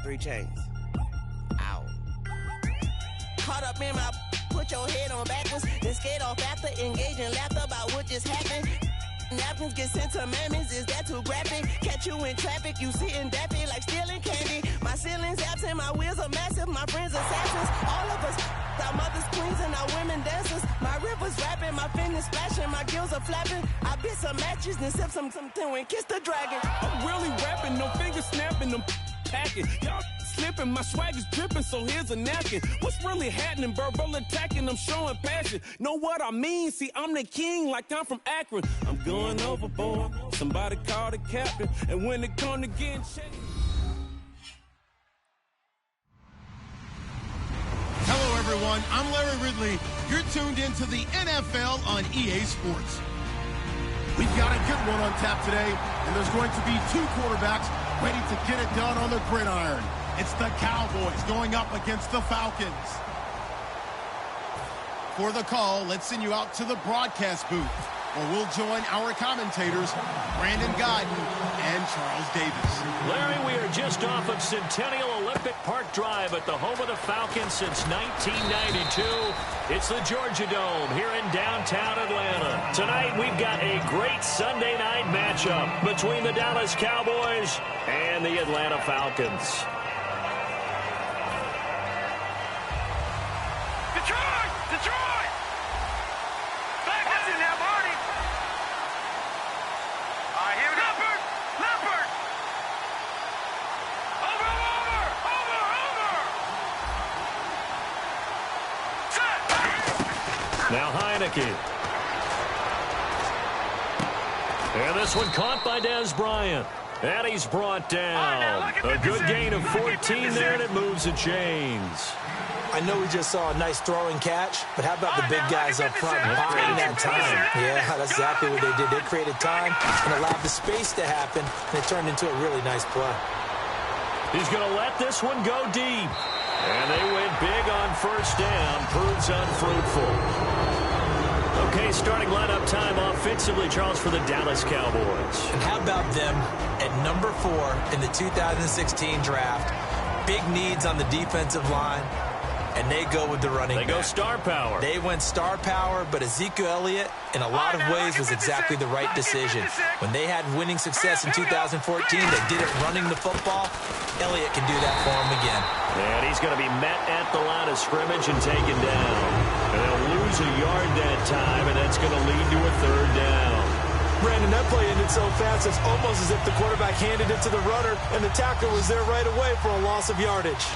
Three chains. Ow. Caught up in my, put your head on backwards, then skate off after engaging laughter about what just happened. Napkins get sent to mammies, is that too graphic? Catch you in traffic, you sitting daffy like stealing candy. My ceiling's absent, my wheels are massive, my friends assassins. All of us, our mothers queens and our women dancers. My rivers rapping, my fingers splashing, my gills are flapping. I bit some matches, then sip something and kiss the dragon. I'm really rapping, no fingers snapping, them packing. Y'all slipping, my swag is dripping, so here's a napkin. What's really happening? Verbal attacking, I'm showing passion. Know what I mean? See, I'm the king like I'm from Akron. I'm going overboard. Somebody call the captain. And when it come to getting chased. Hello, everyone. I'm Larry Ridley. You're tuned into the NFL on EA Sports. We've got a good one on tap today, and there's going to be two quarterbacks ready to get it done on the gridiron. It's the Cowboys going up against the Falcons. For the call, let's send you out to the broadcast booth, where we'll join our commentators, Brandon Godden and Charles Davis. Larry, we are just off of Centennial Olympic Park Drive at the home of the Falcons since 1992. It's the Georgia Dome here in downtown Atlanta. Tonight, we've got a great Sunday night matchup between the Dallas Cowboys and the Atlanta Falcons. Detroit! Falcons in there, Marty! All right, here we go. Leopard! Over! Set! Now Heineke. And this one caught by Dez Bryant. And he's brought down. A good gain of 14 there, and it moves the chains. I know we just saw a nice throwing catch, but how about the big guys up front buying that time? Yeah, that's exactly what they did. They created time and allowed the space to happen, and it turned into a really nice play. He's going to let this one go deep. And they went big on first down. Proves unfruitful. Okay, starting lineup time offensively, Charles, for the Dallas Cowboys. And how about them at number 4 in the 2016 draft? Big needs on the defensive line. And they go with the running back. They go star power. They went star power, but Ezekiel Elliott, in a lot of ways, was exactly the right decision. When they had winning success in 2014, they did it running the football. Elliott can do that for them again. And he's going to be met at the line of scrimmage and taken down. And they'll lose a yard that time, and that's going to lead to a third down. Brandon, that play ended so fast, it's almost as if the quarterback handed it to the runner, and the tackler was there right away for a loss of yardage.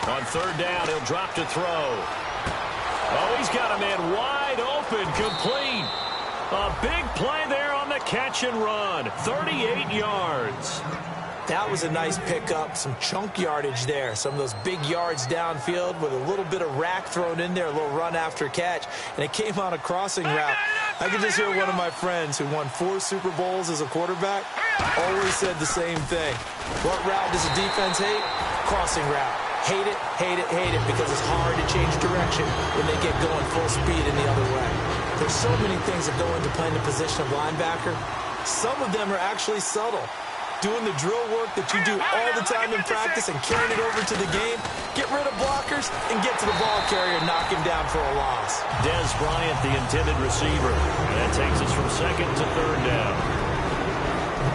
On third down, he'll drop to throw. Oh, he's got a man wide open, complete. A big play there on the catch and run. 38 yards. That was a nice pickup, some chunk yardage there. Some of those big yards downfield with a little bit of rack thrown in there, a little run after catch, and it came on a crossing route. I could just hear one of my friends who won 4 Super Bowls as a quarterback always said the same thing. What route does the defense hate? Crossing route. Hate it, hate it, hate it, because it's hard to change direction when they get going full speed in the other way. There's so many things that go into playing the position of linebacker. Some of them are actually subtle. Doing the drill work that you do all the time in practice and carrying it over to the game. Get rid of blockers and get to the ball carrier and knock him down for a loss. Dez Bryant, the intended receiver. And that takes us from second to third down.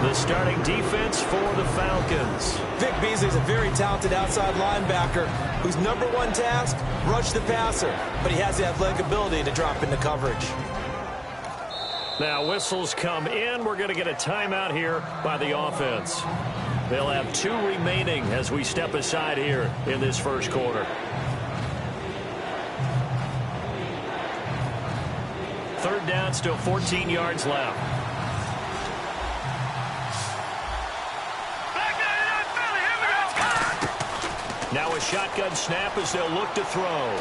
The starting defense for the Falcons. Vic Beasley's a very talented outside linebacker whose number 1 task, rush the passer. But he has the athletic ability to drop into coverage. Now whistles come in. We're going to get a timeout here by the offense. They'll have 2 remaining as we step aside here in this first quarter. Third down, still 14 yards left. Now a shotgun snap as they'll look to throw.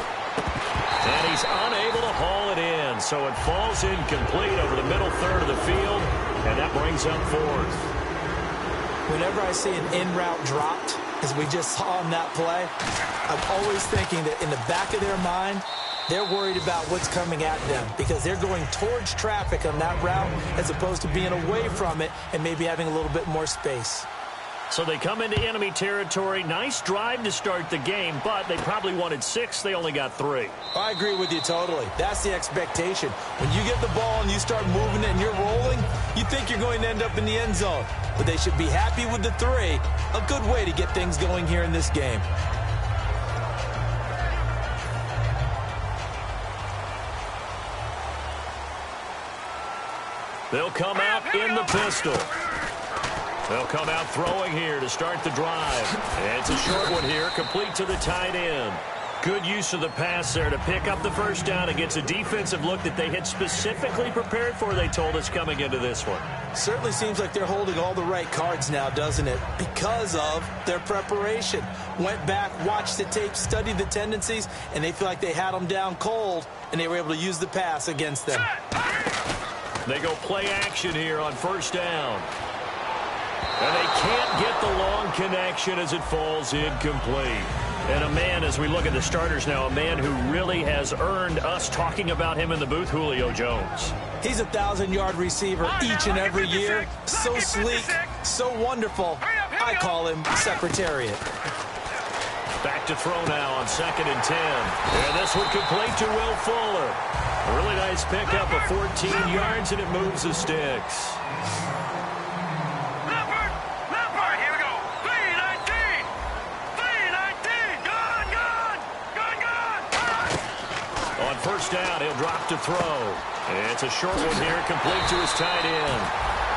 And he's unable to haul it in, so it falls incomplete over the middle third of the field, and that brings up fourth. Whenever I see an in-route dropped, as we just saw on that play, I'm always thinking that in the back of their mind, they're worried about what's coming at them because they're going towards traffic on that route as opposed to being away from it and maybe having a little bit more space. So they come into enemy territory. Nice drive to start the game, but they probably wanted 6. They only got 3. I agree with you totally. That's the expectation. When you get the ball and you start moving it and you're rolling, you think you're going to end up in the end zone. But they should be happy with the 3. A good way to get things going here in this game. They'll come out in the pistol. They'll come out throwing here to start the drive. And it's a short one here, complete to the tight end. Good use of the pass there to pick up the first down against a defensive look that they had specifically prepared for, they told us, coming into this one. Certainly seems like they're holding all the right cards now, doesn't it? Because of their preparation. Went back, watched the tape, studied the tendencies, and they feel like they had them down cold, and they were able to use the pass against them. They go play action here on first down. And they can't get the long connection as it falls incomplete. And a man, as we look at the starters now, a man who really has earned us talking about him in the booth, Julio Jones. He's a 1,000-yard receiver each and every year. So sleek, so wonderful. I call him Secretariat. Back to throw now on 2nd and 10. And this one complete to Will Fuller. A really nice pickup of 14 yards, and it moves the sticks. First down, he'll drop to throw. It's a short one here, complete to his tight end.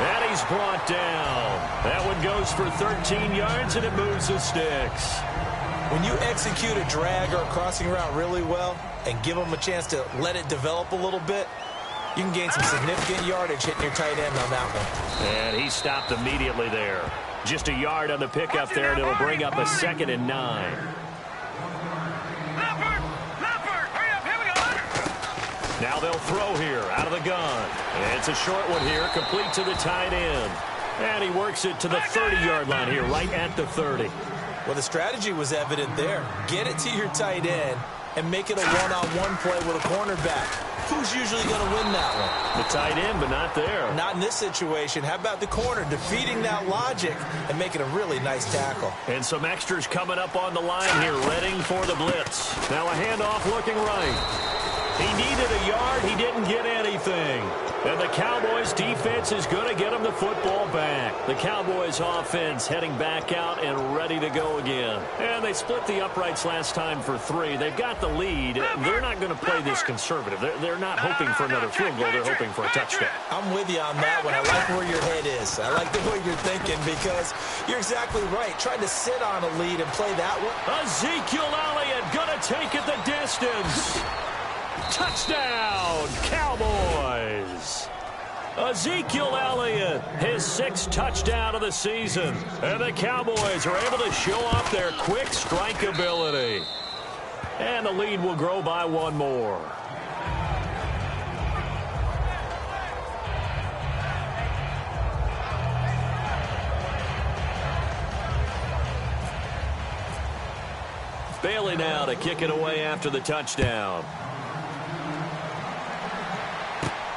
And he's brought down. That one goes for 13 yards, and it moves the sticks. When you execute a drag or a crossing route really well and give them a chance to let it develop a little bit, you can gain some significant yardage hitting your tight end on that one. And he stopped immediately there. Just a yard on the pickup there, and it'll bring up a 2nd and 9. Now they'll throw here out of the gun. And it's a short one here, complete to the tight end. And he works it to the 30-yard line here, right at the 30. Well, the strategy was evident there. Get it to your tight end and make it a one-on-one play with a cornerback. Who's usually going to win that one? The tight end, but not there. Not in this situation. How about the corner defeating that logic and making a really nice tackle? And some extras coming up on the line here, readying for the blitz. Now a handoff looking right. He needed a yard. He didn't get anything. And the Cowboys defense is going to get him the football back. The Cowboys offense heading back out and ready to go again. And they split the uprights last time for 3. They've got the lead. They're not going to play this conservative. They're not hoping for another field goal. They're hoping for a touchdown. I'm with you on that one. I like where your head is. I like the way you're thinking because you're exactly right. Trying to sit on a lead and play that one. Ezekiel Elliott going to take it the distance. Touchdown, Cowboys! Ezekiel Elliott, his 6th touchdown of the season. And the Cowboys are able to show off their quick strike ability. And the lead will grow by 1 more. Bailey now to kick it away after the touchdown.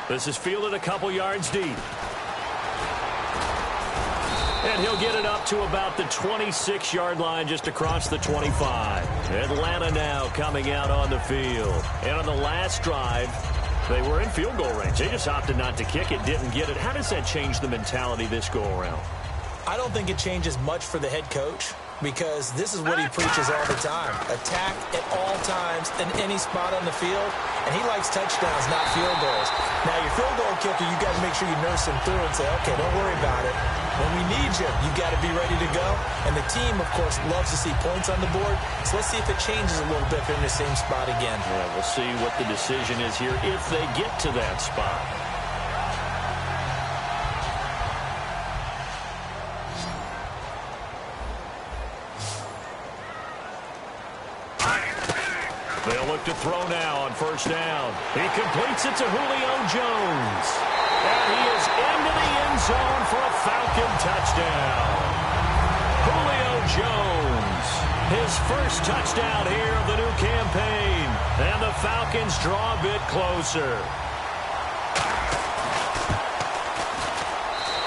This is fielded a couple yards deep. And he'll get it up to about the 26-yard line just across the 25. Atlanta now coming out on the field. And on the last drive, they were in field goal range. They just opted not to kick it, didn't get it. How does that change the mentality this go around? I don't think it changes much for the head coach because this is what he preaches all the time. Attack at all times in any spot on the field. And he likes touchdowns, not field goals. Now, your field goal kicker, you got to make sure you nurse him through and say, okay, don't worry about it. When we need you, you got to be ready to go. And the team, of course, loves to see points on the board. So let's see if it changes a little bit if they're in the same spot again. Yeah, we'll see what the decision is here if they get to that spot. They'll look to throw now on first down. He completes it to Julio Jones. And he is into the end zone for a Falcon touchdown. Julio Jones, his first touchdown here of the new campaign. And the Falcons draw a bit closer.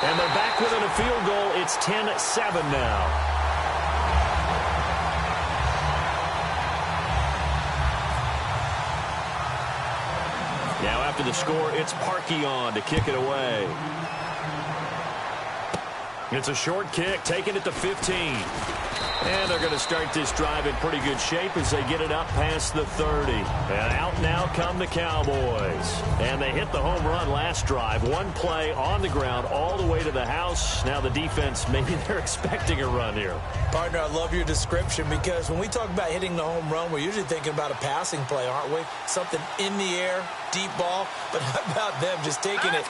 And they're back within a field goal. It's 10-7 now. Now after the score, it's Parkey on to kick it away. It's a short kick, taking it to 15. And they're going to start this drive in pretty good shape as they get it up past the 30. And out now come the Cowboys. And they hit the home run last drive. One play on the ground all the way to the house. Now the defense, maybe they're expecting a run here. Partner, I love your description because when we talk about hitting the home run, we're usually thinking about a passing play, aren't we? Something in the air, deep ball. But how about them just taking it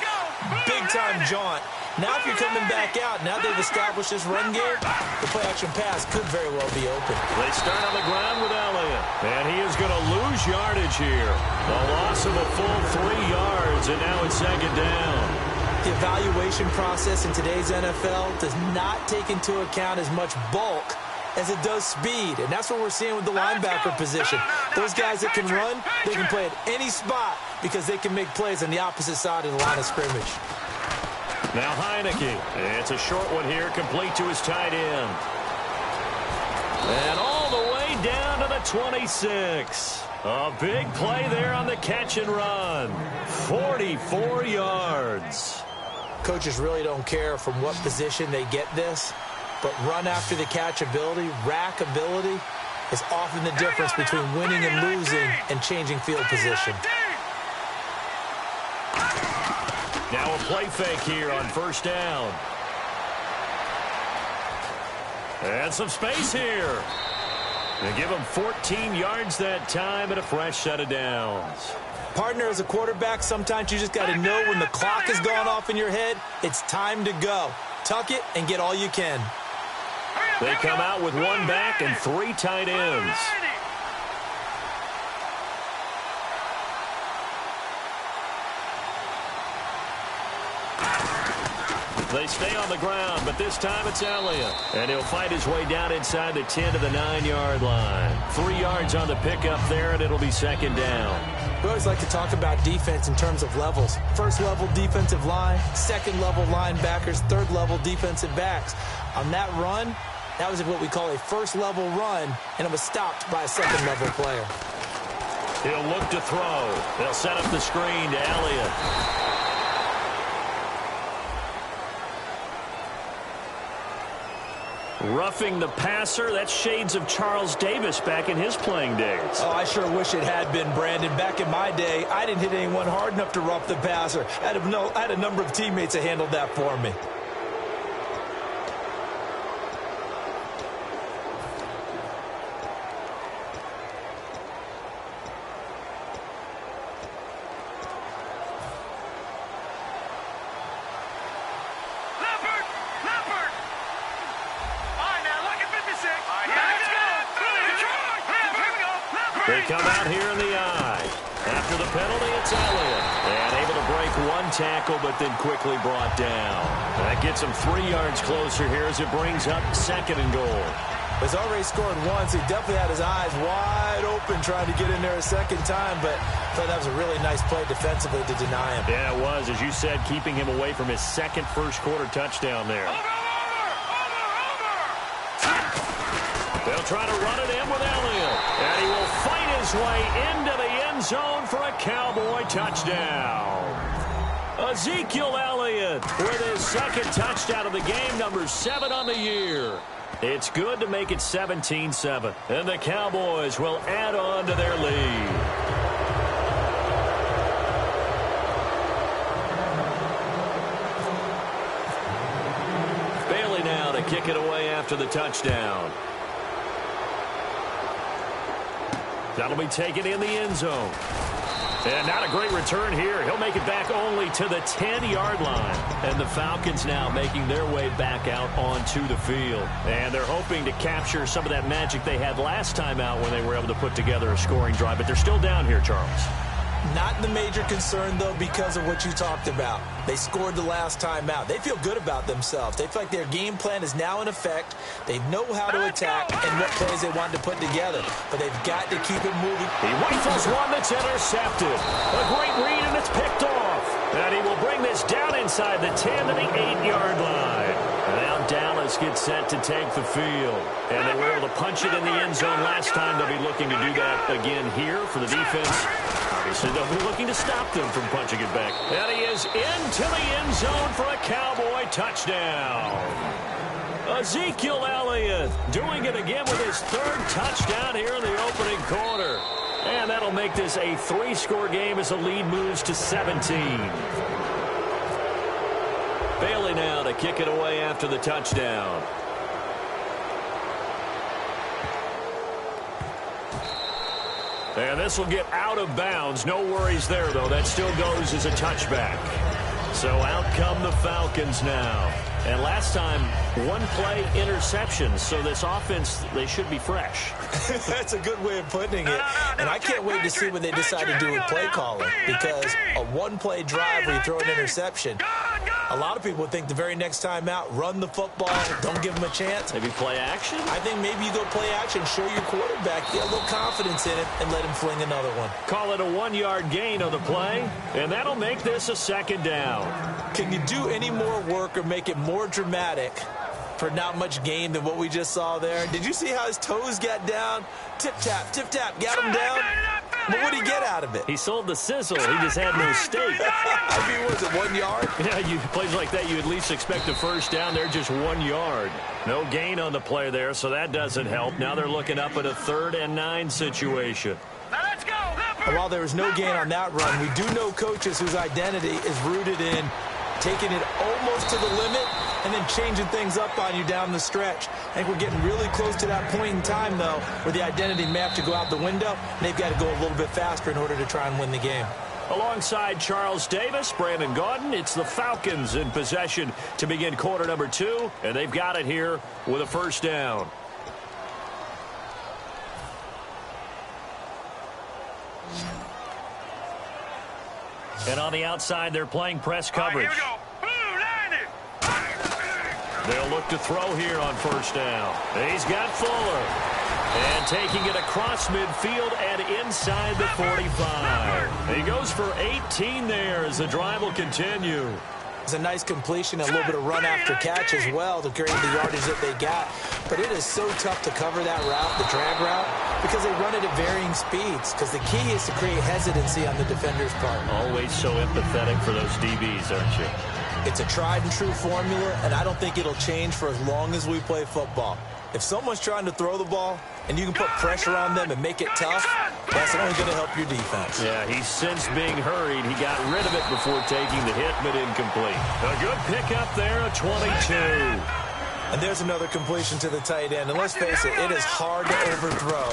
big-time jaunt? Now if you're coming back out, now they've established this run game, the play-action pass could very well be open. They start on the ground with Elliott. And he is going to lose yardage here. A loss of a full 3 yards, and now it's second down. The evaluation process in today's NFL does not take into account as much bulk as it does speed. And that's what we're seeing with the linebacker position. Those guys that can run, they can play at any spot because they can make plays on the opposite side of the line of scrimmage. Now Heineke. It's a short one here, complete to his tight end. And all the way down to the 26. A big play there on the catch and run. 44 yards. Coaches really don't care from what position they get this, but run after the catch ability, rack ability, is often the difference between winning and losing and changing field position. Now a play fake here on first down. And some space here. They give him 14 yards that time and a fresh set of downs. Partner, as a quarterback, sometimes you just got to know when the clock has gone off in your head, it's time to go. Tuck it and get all you can. They come out with one back and 3 tight ends. They stay on the ground, but this time it's Elliott. And he'll fight his way down inside the 10 to the 9-yard line. 3 yards on the pickup there, and it'll be second down. We always like to talk about defense in terms of levels. First-level defensive line, second-level linebackers, third-level defensive backs. On that run, that was what we call a first-level run, and it was stopped by a second-level player. He'll look to throw. They'll set up the screen to Elliott. Roughing the passer, that's shades of Charles Davis back in his playing days. Oh, I sure wish it had been, Brandon. Back in my day, I didn't hit anyone hard enough to rough the passer. I had a number of teammates that handled that for me. They come out here in the eye. After the penalty, it's Elliott. And able to break one tackle, but then quickly brought down. That gets him 3 yards closer here as it brings up second and goal. He's already scored once. He definitely had his eyes wide open trying to get in there a second time, but I thought that was a really nice play defensively to deny him. Yeah, it was. As you said, keeping him away from his second first-quarter touchdown there. They'll try to run it in with Elliott. And he will fight his way into the end zone for a Cowboy touchdown. Ezekiel Elliott with his second touchdown of the game, number 7 on the year. It's good to make it 17-7. And the Cowboys will add on to their lead. Bailey now to kick it away after the touchdown. That'll be taken in the end zone. And not a great return here. He'll make it back only to the 10-yard line. And the Falcons now making their way back out onto the field. And they're hoping to capture some of that magic they had last time out when they were able to put together a scoring drive. But they're still down here, Charles. Not the major concern, though, because of what you talked about. They scored the last time out. They feel good about themselves. They feel like their game plan is now in effect. They know how to attack and what plays they want to put together. But they've got to keep it moving. He rifles one that's intercepted. A great read, and it's picked off. And he will bring this down inside the 10 to the 8-yard line. And now Dallas gets set to take the field. And they were able to punch it in the end zone last time. They'll be looking to do that again here for the defense. Obviously, they'll be looking to stop them from punching it back. And he is into the end zone for a Cowboy touchdown. Ezekiel Elliott doing it again with his third touchdown here in the opening quarter. And that'll make this a 3-score game as the lead moves to 17. Bailey now to kick it away after the touchdown. And this will get out of bounds. No worries there, though. That still goes as a touchback. So out come the Falcons now. And last time, one-play interceptions. So this offense, they should be fresh. That's a good way of putting it. And I can't wait to see what they decide to do with play calling. Because a one-play drive where you throw an interception, a lot of people think the very next time out, run the football, don't give them a chance. Maybe play action? I think maybe you go play action, show your quarterback, get a little confidence in it, and let him fling another one. Call it a 1-yard gain on the play, and that'll make this a second down. Can you do any more work or make it more dramatic for not much gain than what we just saw there? Did you see how his toes got down? Tip-tap, tip-tap, got him down. But what did he get out of it? He sold the sizzle. He just had no steak. I mean, was it 1 yard? Yeah, plays like that, you at least expect a first down. They're just 1 yard. No gain on the play there, so that doesn't help. Now they're looking up at a 3rd and 9 situation. Now let's go. And while there was no gain on that run, we do know coaches whose identity is rooted in taking it almost to the limit and then changing things up on you down the stretch. I think we're getting really close to that point in time, though, where the identity may have to go out the window, and they've got to go a little bit faster in order to try and win the game. Alongside Charles Davis, Brandon Gaudin, it's the Falcons in possession to begin quarter number 2, and they've got it here with a first down. And on the outside, they're playing press coverage. Here we go. They'll look to throw here on first down. He's got Fuller. And taking it across midfield and inside the 45. He goes for 18 there as the drive will continue. It's a nice completion, a little bit of run after catch as well to create the yardage that they got. But it is so tough to cover that route, the drag route, because they run it at varying speeds. Because the key is to create hesitancy on the defender's part. Always so empathetic for those DBs, aren't you? It's a tried and true formula, and I don't think it'll change for as long as we play football. If someone's trying to throw the ball and you can put pressure on them and make it tough, that's only going to help your defense. Yeah, he's since being hurried. He got rid of it before taking the hit, but incomplete. A good pickup there, a 22. And there's another completion to the tight end. And let's face it, it is hard to overthrow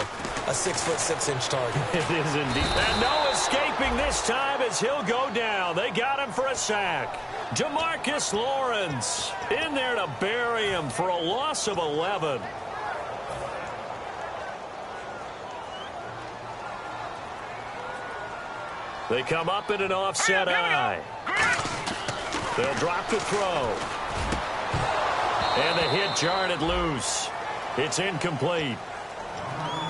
a 6'6" target. It is indeed. And no escaping this time as he'll go down. They got him for a sack. DeMarcus Lawrence in there to bury him for a loss of 11. They come up in an offset eye. They'll drop the throw. And the hit jarred it loose. It's incomplete.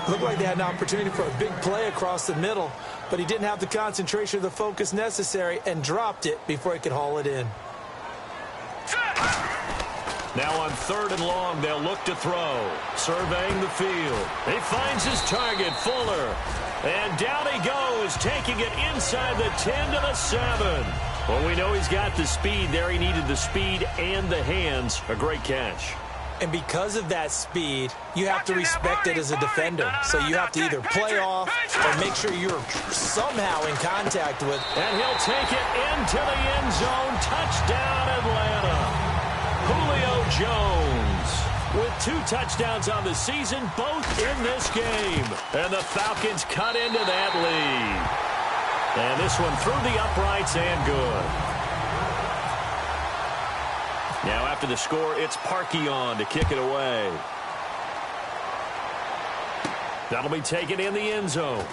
Looked like they had an opportunity for a big play across the middle, but he didn't have the concentration or the focus necessary and dropped it before he could haul it in. Now on 3rd and long, they'll look to throw. Surveying the field. He finds his target, Fuller. And down he goes, taking it inside the 10 to the 7. Well, we know he's got the speed there. He needed the speed and the hands. A great catch. And because of that speed, you have to respect it as a defender. So you have to either play off or make sure you're somehow in contact with. And he'll take it into the end zone. Touchdown, Atlanta. Julio Jones with 2 touchdowns on the season, both in this game. And the Falcons cut into that lead. And this one through the uprights and good. Now after the score, it's Parkey on to kick it away. That'll be taken in the end zone.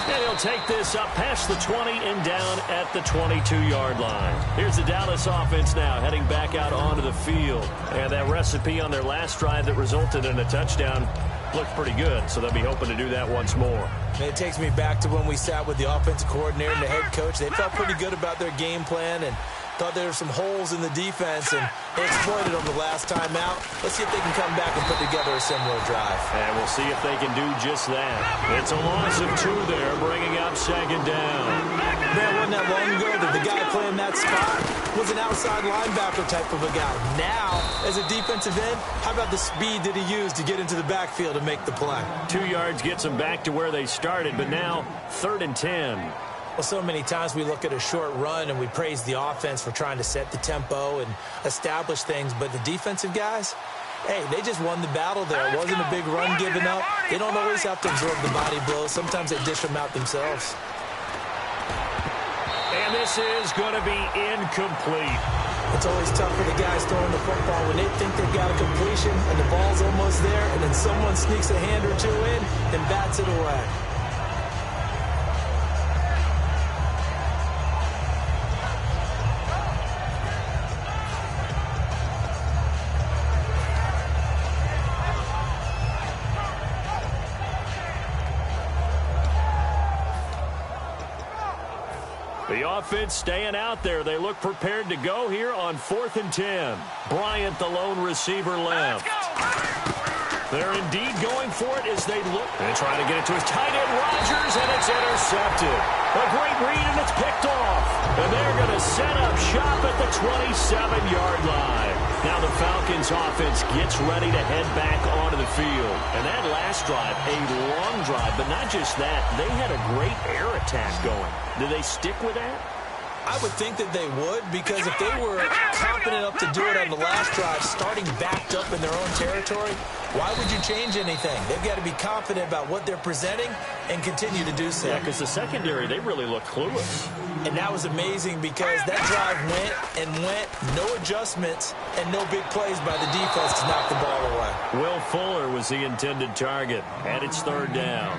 And he'll take this up past the 20 and down at the 22-yard line. Here's the Dallas offense now heading back out onto the field. And that recipe on their last drive that resulted in a touchdown looked pretty good, so they'll be hoping to do that once more. And it takes me back to when we sat with the offensive coordinator and the head coach. They felt pretty good about their game plan and thought there were some holes in the defense, and they exploited them the last time out. Let's see if they can come back and put together a similar drive. And we'll see if they can do just that. It's a loss of 2 there, bringing up second down. Man, wasn't that long ago that the guy playing that spot was an outside linebacker type of a guy. Now, as a defensive end, how about the speed that he used to get into the backfield and make the play? 2 yards gets them back to where they started, but now 3rd and 10. Well, so many times we look at a short run and we praise the offense for trying to set the tempo and establish things, but the defensive guys, hey, they just won the battle there. It wasn't a big run given up. They don't always have to absorb the body blows. Sometimes they dish them out themselves. And this is going to be incomplete. It's always tough for the guys throwing the football when they think they've got a completion and the ball's almost there, and then someone sneaks a hand or two in and bats it away. The offense staying out there. They look prepared to go here on 4th and 10. Bryant, the lone receiver, left. They're indeed going for it as they look. They try to get it to his tight end, Rodgers, and it's intercepted. A great read, and it's picked off. And they're going to set up shop at the 27-yard line. Now the Falcons offense gets ready to head back onto the field. And that last drive, a long drive, but not just that. They had a great air attack going. Do they stick with that? I would think that they would, because if they were confident enough to do it on the last drive, starting backed up in their own territory, why would you change anything? They've got to be confident about what they're presenting and continue to do so. Yeah, because the secondary, they really look clueless. And that was amazing because that drive went and went, no adjustments, and no big plays by the defense to knock the ball away. Will Fuller was the intended target, and it's 3rd down.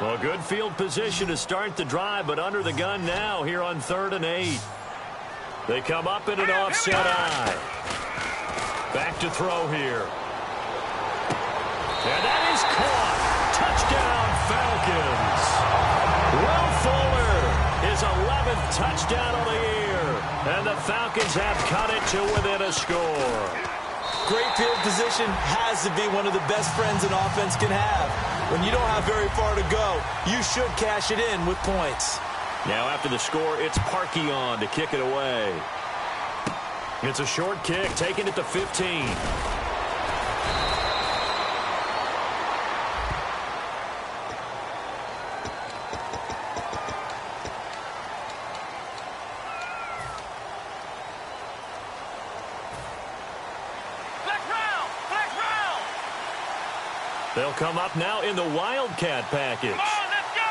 Well, good field position to start the drive, but under the gun now here on 3rd and 8. They come up in an offset eye. Back to throw here. And that is caught. Touchdown, Falcons. Will Fuller, his 11th touchdown of the year. And the Falcons have cut it to within a score. Great field position has to be one of the best friends an offense can have. When you don't have very far to go, you should cash it in with points. Now after the score, it's Parkey on to kick it away. It's a short kick, taking it to 15. They'll come up now in the Wildcat package. Come on, let's go.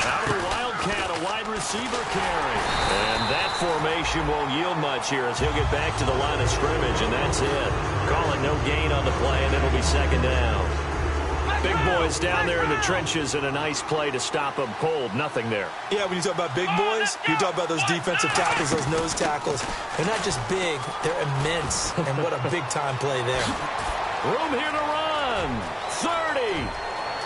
Out of the Wildcat, a wide receiver carry. And that formation won't yield much here as he'll get back to the line of scrimmage, and that's it. Call it no gain on the play, and it'll be 2nd down. Big boys down there in the trenches, and a nice play to stop them cold. Nothing there. Yeah, when you talk about big boys, you talk about those defensive tackles, those nose tackles. They're not just big, they're immense. And what a big-time play there. Room here to run. 30,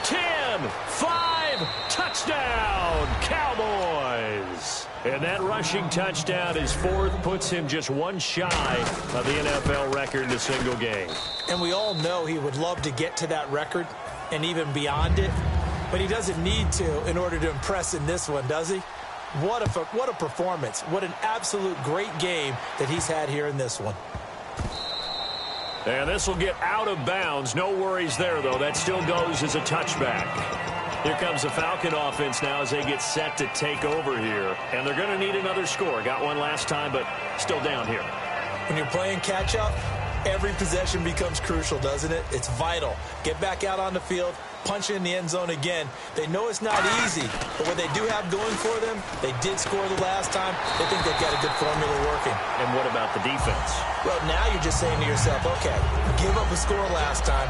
10, 5, touchdown, Cowboys. And that rushing touchdown is 4th, puts him just one shy of the NFL record in a single game. And we all know he would love to get to that record and even beyond it, but he doesn't need to in order to impress in this one, does he? What a performance. What an absolute great game that he's had here in this one. And this will get out of bounds. No worries there, though. That still goes as a touchback. Here comes the Falcon offense now as they get set to take over here. And they're going to need another score. Got one last time, but still down here. When you're playing catch-up, every possession becomes crucial, doesn't it? It's vital. Get back out on the field, punch in the end zone again. They know it's not easy, but what they do have going for them, they did score the last time. They think they've got a good formula working. And what about the defense? Well, now you're just saying to yourself, okay, give up a score last time.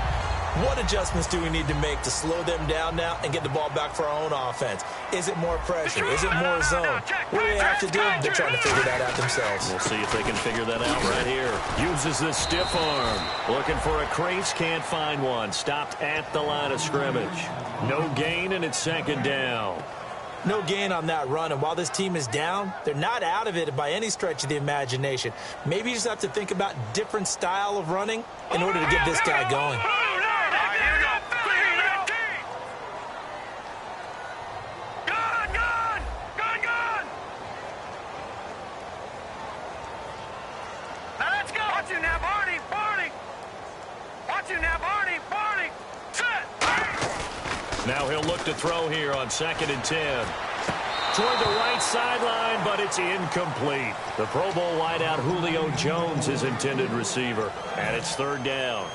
What adjustments do we need to make to slow them down now and get the ball back for our own offense? Is it more pressure? Is it more zone? What do they have to do? They're trying to figure that out themselves. We'll see if they can figure that out right here. Uses the stiff arm. Looking for a crease, can't find one. Stopped at the line of scrimmage. No gain, and it's second down. No gain on that run, and while this team is down, they're not out of it by any stretch of the imagination. Maybe you just have to think about different style of running in order to get this guy going. Now he'll look to throw here on 2nd and 10. Toward the right sideline, but it's incomplete. The Pro Bowl wideout Julio Jones, his intended receiver. And it's 3rd down.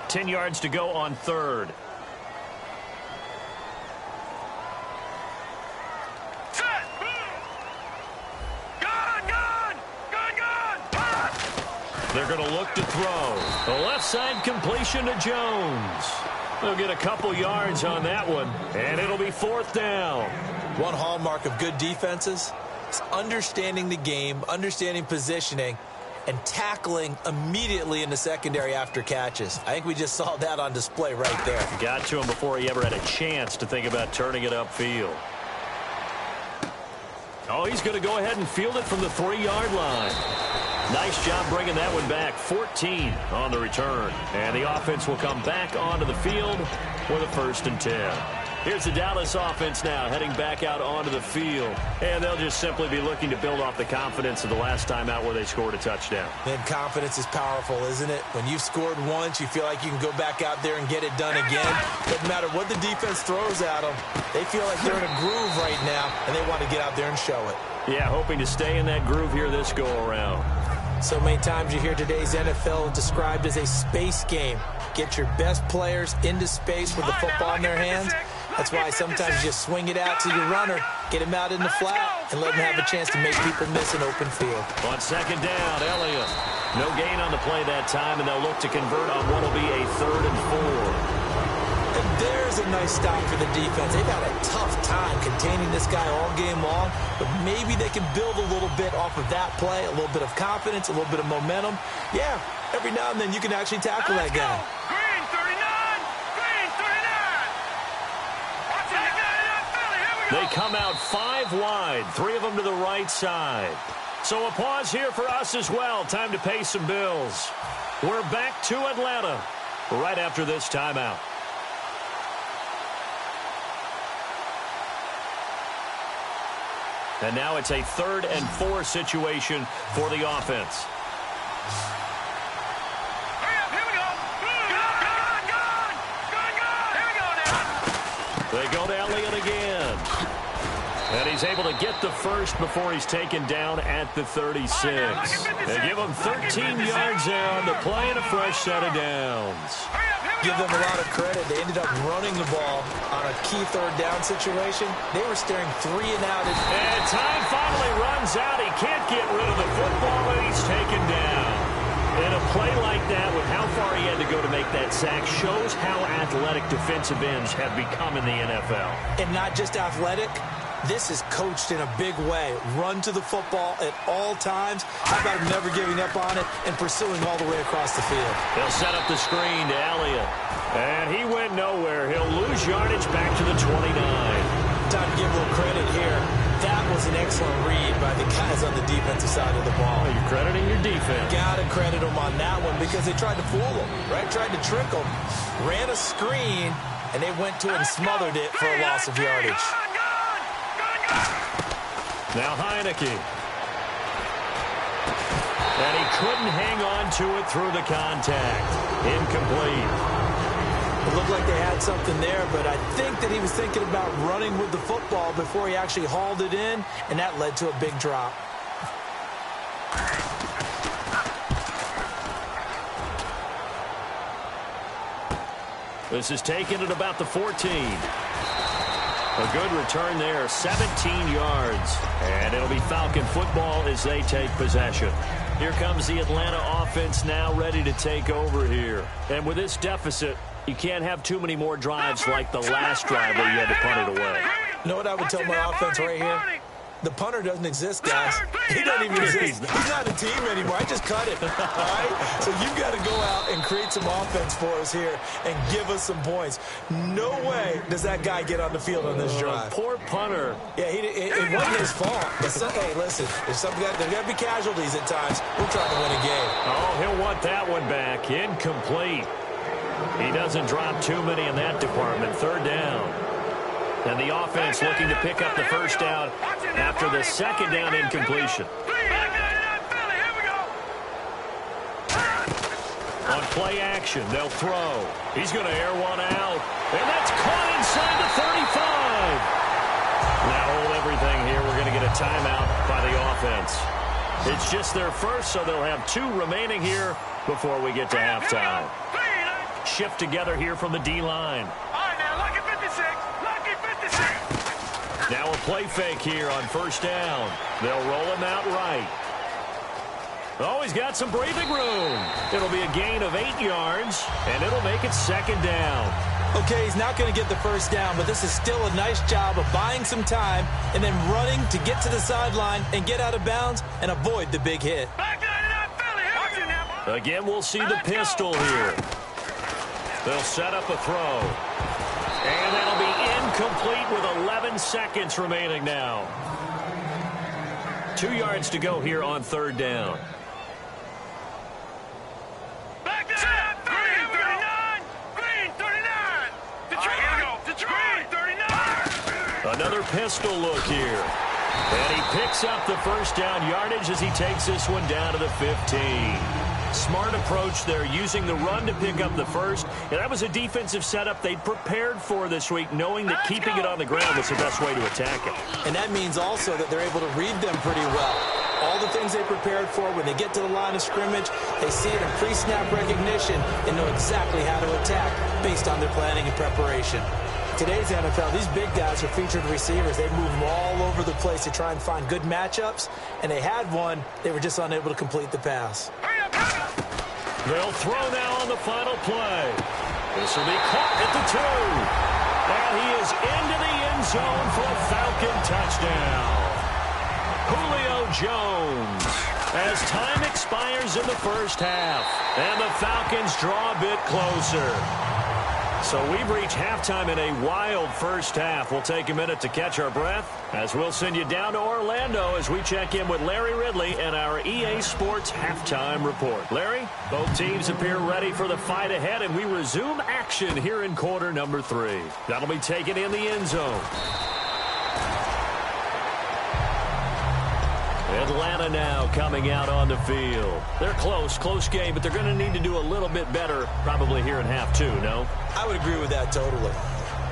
Ten yards to go on 3rd. They're going to look to throw. The left side completion to Jones. They'll get a couple yards on that one, and it'll be 4th down. One hallmark of good defenses is understanding the game, understanding positioning, and tackling immediately in the secondary after catches. I think we just saw that on display right there. Got to him before he ever had a chance to think about turning it upfield. Oh, he's going to go ahead and field it from the 3-yard line. Nice job bringing that one back. 14 on the return. And the offense will come back onto the field with a 1st and 10. Here's the Dallas offense now heading back out onto the field. And they'll just simply be looking to build off the confidence of the last time out where they scored a touchdown. And confidence is powerful, isn't it? When you've scored once, you feel like you can go back out there and get it done again. Doesn't matter what the defense throws at them. They feel like they're in a groove right now, and they want to get out there and show it. Yeah, hoping to stay in that groove here this go-around. So many times you hear today's NFL described as a space game. Get your best players into space with the football in their hands. That's why sometimes you just swing it out to your runner, get him out in the flat, and let him have a chance to make people miss an open field. On 2nd down, Elliott. No gain on the play that time, and they'll look to convert on what will be a 3rd and 4. And there's a nice stop for the defense. They've had a tough time containing this guy all game long, but maybe they can build a little bit off of that play, a little bit of confidence, a little bit of momentum. Yeah, every now and then you can actually tackle that guy. Green 39! Green 39! They come out 5 wide, 3 of them to the right side. So a pause here for us as well. Time to pay some bills. We're back to Atlanta right after this timeout. And now it's a 3rd and 4 situation for the offense. Hurry up, here we go! Good! Here we go now! They go to Elliott again. And he's able to get the first before he's taken down at the 36. They give him 13 yards there on the play and a fresh set of downs. Give them a lot of credit. They ended up running the ball on a key 3rd down situation. They were staring 3 and out. And time finally runs out. He can't get rid of the football, and he's taken down. And a play like that, with how far he had to go to make that sack, shows how athletic defensive ends have become in the NFL. And not just athletic. This is coached in a big way. Run to the football at all times. How about him never giving up on it and pursuing all the way across the field? He'll set up the screen to Elliott. And he went nowhere. He'll lose yardage back to the 29. Time to give a little credit here. That was an excellent read by the guys on the defensive side of the ball. Well, you're crediting your defense. Got to credit them on that one because they tried to fool them, right? Tried to trick them. Ran a screen, and they went to it and smothered it for a loss of yardage. Now Heineke. And he couldn't hang on to it through the contact. Incomplete. It looked like they had something there, but I think that he was thinking about running with the football before he actually hauled it in, and that led to a big drop. This is taken at about the 14. A good return there, 17 yards. And it'll be Falcon football as they take possession. Here comes the Atlanta offense now ready to take over here. And with this deficit, you can't have too many more drives like the last drive where you had to punt it away. You know what I would tell my offense right here? The punter doesn't exist, guys. He doesn't even exist. He's not a team anymore. I just cut him. All right? So you've got to go out and create some offense for us here and give us some points. No way does that guy get on the field on this drive. Poor punter. Yeah, it wasn't his fault. Hey, listen, there's got to be casualties at times. We're trying to win a game. Oh, he'll want that one back. Incomplete. He doesn't drop too many in that department. Third down. And the offense looking to pick up the first down after the second down incompletion. On play action, they'll throw. He's going to air one out. And that's caught inside the 35. Now hold everything here. We're going to get a timeout by the offense. It's just their first, so they'll have 2 remaining here before we get to halftime. Shift together here from the D-line. Now a play fake here on first down. They'll roll him out right. Oh, he's got some breathing room. It'll be a gain of 8 yards, and it'll make it second down. Okay, he's not going to get the first down, but this is still a nice job of buying some time and then running to get to the sideline and get out of bounds and avoid the big hit. Again, we'll see the pistol here. They'll set up a throw. And that'll be incomplete with 11 seconds remaining now. 2 yards to go here on third down. Back to that. Green 39. Detroit 39. Another pistol look here. And he picks up the first down yardage as he takes this one down to the 15. Smart approach there, using the run to pick up the first. And that was a defensive setup they'd prepared for this week, knowing that keeping it on the ground was the best way to attack it. And that means also that they're able to read them pretty well. All the things they prepared for, when they get to the line of scrimmage, they see it in pre-snap recognition and know exactly how to attack based on their planning and preparation. Today's NFL, these big guys are featured receivers. They move them all over the place to try and find good matchups, and they had one. They were just unable to complete the pass. They'll throw now on the final play. This will be caught at the 2. And he is into the end zone for a Falcon touchdown. Julio Jones. As time expires in the first half, and the Falcons draw a bit closer. So we've reached halftime in a wild first half. We'll take a minute to catch our breath as we'll send you down to Orlando as we check in with Larry Ridley and our EA Sports Halftime Report. Larry, both teams appear ready for the fight ahead, and we resume action here in quarter number 3. That'll be taken in the end zone. Atlanta now coming out on the field. They're close game, but they're going to need to do a little bit better probably here in half 2, no? I would agree with that totally.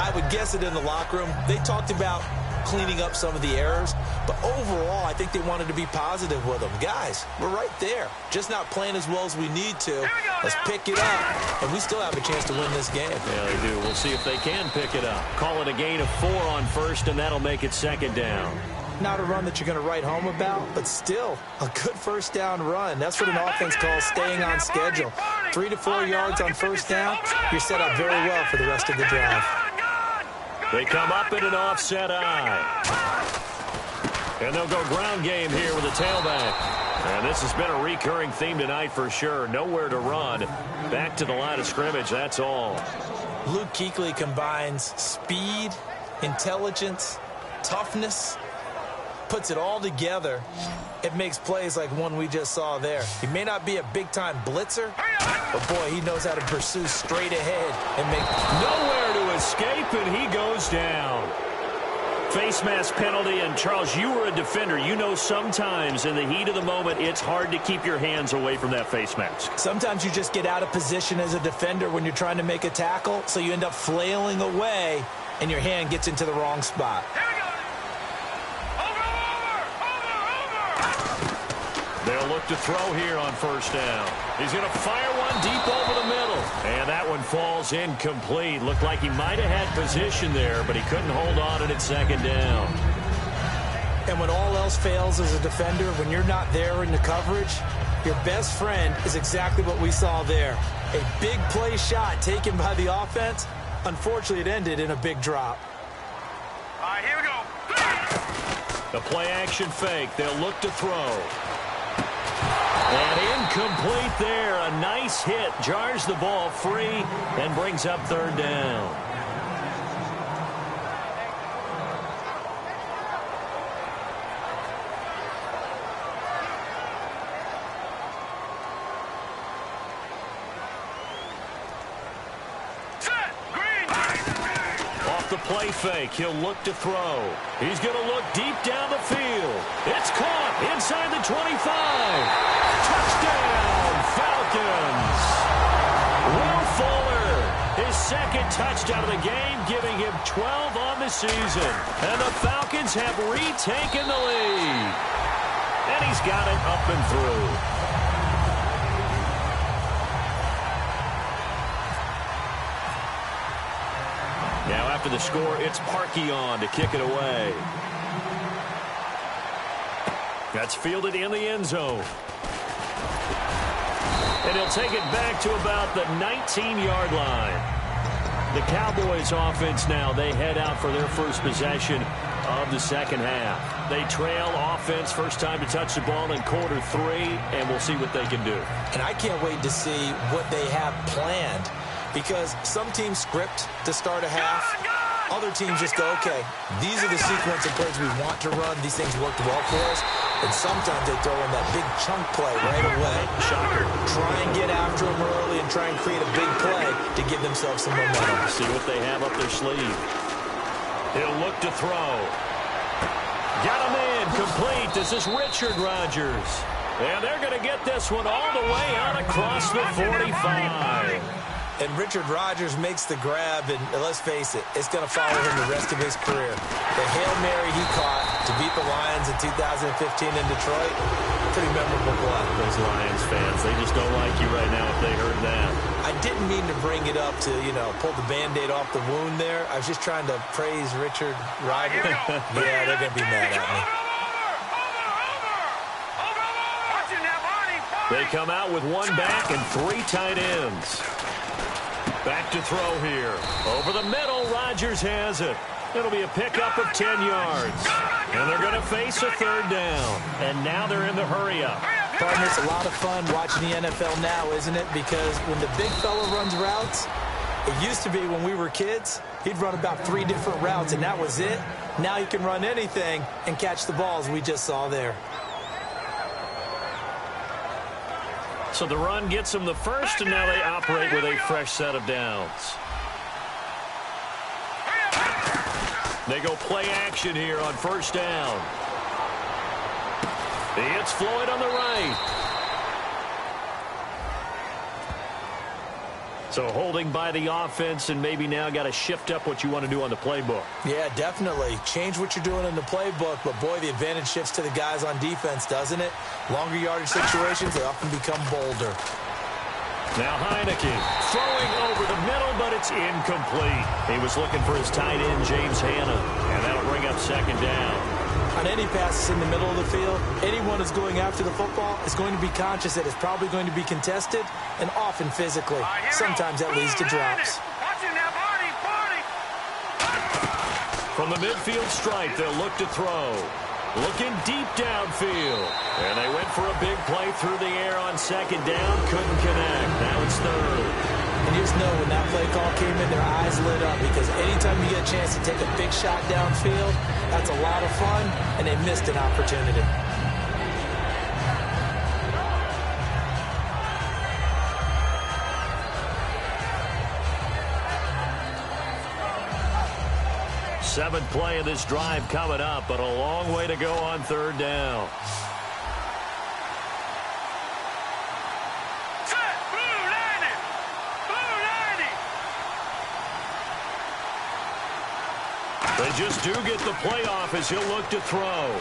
I would guess it in the locker room. They talked about cleaning up some of the errors, but overall, I think they wanted to be positive with them. Guys, we're right there. Just not playing as well as we need to. Let's pick it up, and we still have a chance to win this game. Yeah, they do. We'll see if they can pick it up. Call it a gain of 4 on first, and that'll make it second down. Not a run that you're going to write home about, but still a good first down run. That's what an offense calls staying on schedule. 3 to 4 yards on first down, you're set up very well for the rest of the drive. They come up in an offset eye. And they'll go ground game here with a tailback. And this has been a recurring theme tonight for sure. Nowhere to run. Back to the line of scrimmage, that's all. Luke Kuechly combines speed, intelligence, toughness, puts it all together. It makes plays like one we just saw there. He may not be a big-time blitzer, but boy, he knows how to pursue straight ahead and make nowhere to escape, and he goes down. Face mask penalty, and Charles, you were a defender. You know sometimes in the heat of the moment, it's hard to keep your hands away from that face mask. Sometimes you just get out of position as a defender when you're trying to make a tackle, so you end up flailing away, and your hand gets into the wrong spot. Here we go. They'll look to throw here on first down. He's going to fire one deep over the middle. And that one falls incomplete. Looked like he might have had position there, but he couldn't hold on at second down. And when all else fails as a defender, when you're not there in the coverage, your best friend is exactly what we saw there. A big play shot taken by the offense. Unfortunately, it ended in a big drop. All right, here we go. The play action fake. They'll look to throw. And incomplete there. A nice hit. Jars the ball free and brings up third down. The play fake. He'll look to throw. He's going to look deep down the field. It's caught inside the 25. Touchdown, Falcons. Will Fuller, his second touchdown of the game, giving him 12 on the season. And the Falcons have retaken the lead. And he's got it up and through. Now after the score, it's Parkey on to kick it away. That's fielded in the end zone. And he'll take it back to about the 19-yard line. The Cowboys offense now, they head out for their first possession of the second half. They trail offense, first time to touch the ball in quarter 3, and we'll see what they can do. And I can't wait to see what they have planned. Because some teams script to start a half. Other teams just go, okay, these are the sequence of plays we want to run. These things worked well for us. And sometimes they throw in that big chunk play right away. Shocker. Try and get after them early and try and create a big play to give themselves some momentum. See what they have up their sleeve. He'll look to throw. Got him in. Complete. This is Richard Rodgers. And they're going to get this one all the way out across the 45. And Richard Rodgers makes the grab, and let's face it, it's going to follow him the rest of his career. The Hail Mary he caught to beat the Lions in 2015 in Detroit, pretty memorable play. Those Lions fans, they just don't like you right now if they heard that. I didn't mean to bring it up to, pull the Band-Aid off the wound there. I was just trying to praise Richard Rodgers. Yeah, they're going to be mad at me. They come out with one back and 3 tight ends. Back to throw here. Over the middle, Rodgers has it. It'll be a pickup of 10 yards. And they're going to face a third down. And now they're in the hurry-up. Partner, it's a lot of fun watching the NFL now, isn't it? Because when the big fella runs routes, it used to be when we were kids, he'd run about 3 different routes, and that was it. Now he can run anything and catch the balls we just saw there. So the run gets them the first, and now they operate with a fresh set of downs. They go play action here on first down. It's Floyd on the right. So holding by the offense, and maybe now got to shift up what you want to do on the playbook. Yeah, definitely. Change what you're doing in the playbook, but boy, the advantage shifts to the guys on defense, doesn't it? Longer yardage situations, they often become bolder. Now Heineke throwing over the middle, but it's incomplete. He was looking for his tight end, James Hanna, and that'll bring up second down. On any passes in the middle of the field, anyone who's going after the football is going to be conscious that it's probably going to be contested and often physically. Sometimes that leads to drops. From the midfield stripe, they'll look to throw. Looking deep downfield. And they went for a big play through the air on second down. Couldn't connect. Now it's third. And you just know when that play call came in, their eyes lit up, because anytime you get a chance to take a big shot downfield, that's a lot of fun, and they missed an opportunity. 7th play of this drive coming up, but a long way to go on 3rd down. Set, blue 90! Blue 90! They just do get the play off as he'll look to throw.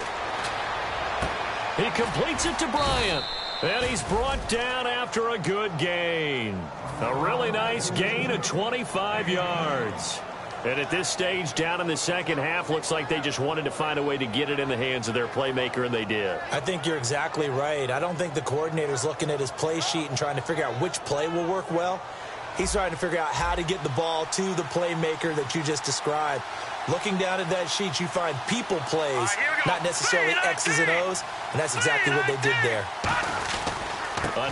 He completes it to Bryant. And he's brought down after a good gain. A really nice gain of 25 yards. And at this stage, down in the second half, looks like they just wanted to find a way to get it in the hands of their playmaker, and they did. I think you're exactly right. I don't think the coordinator's looking at his play sheet and trying to figure out which play will work well. He's trying to figure out how to get the ball to the playmaker that you just described. Looking down at that sheet, you find people plays, not necessarily X's and O's, and that's exactly what they did there.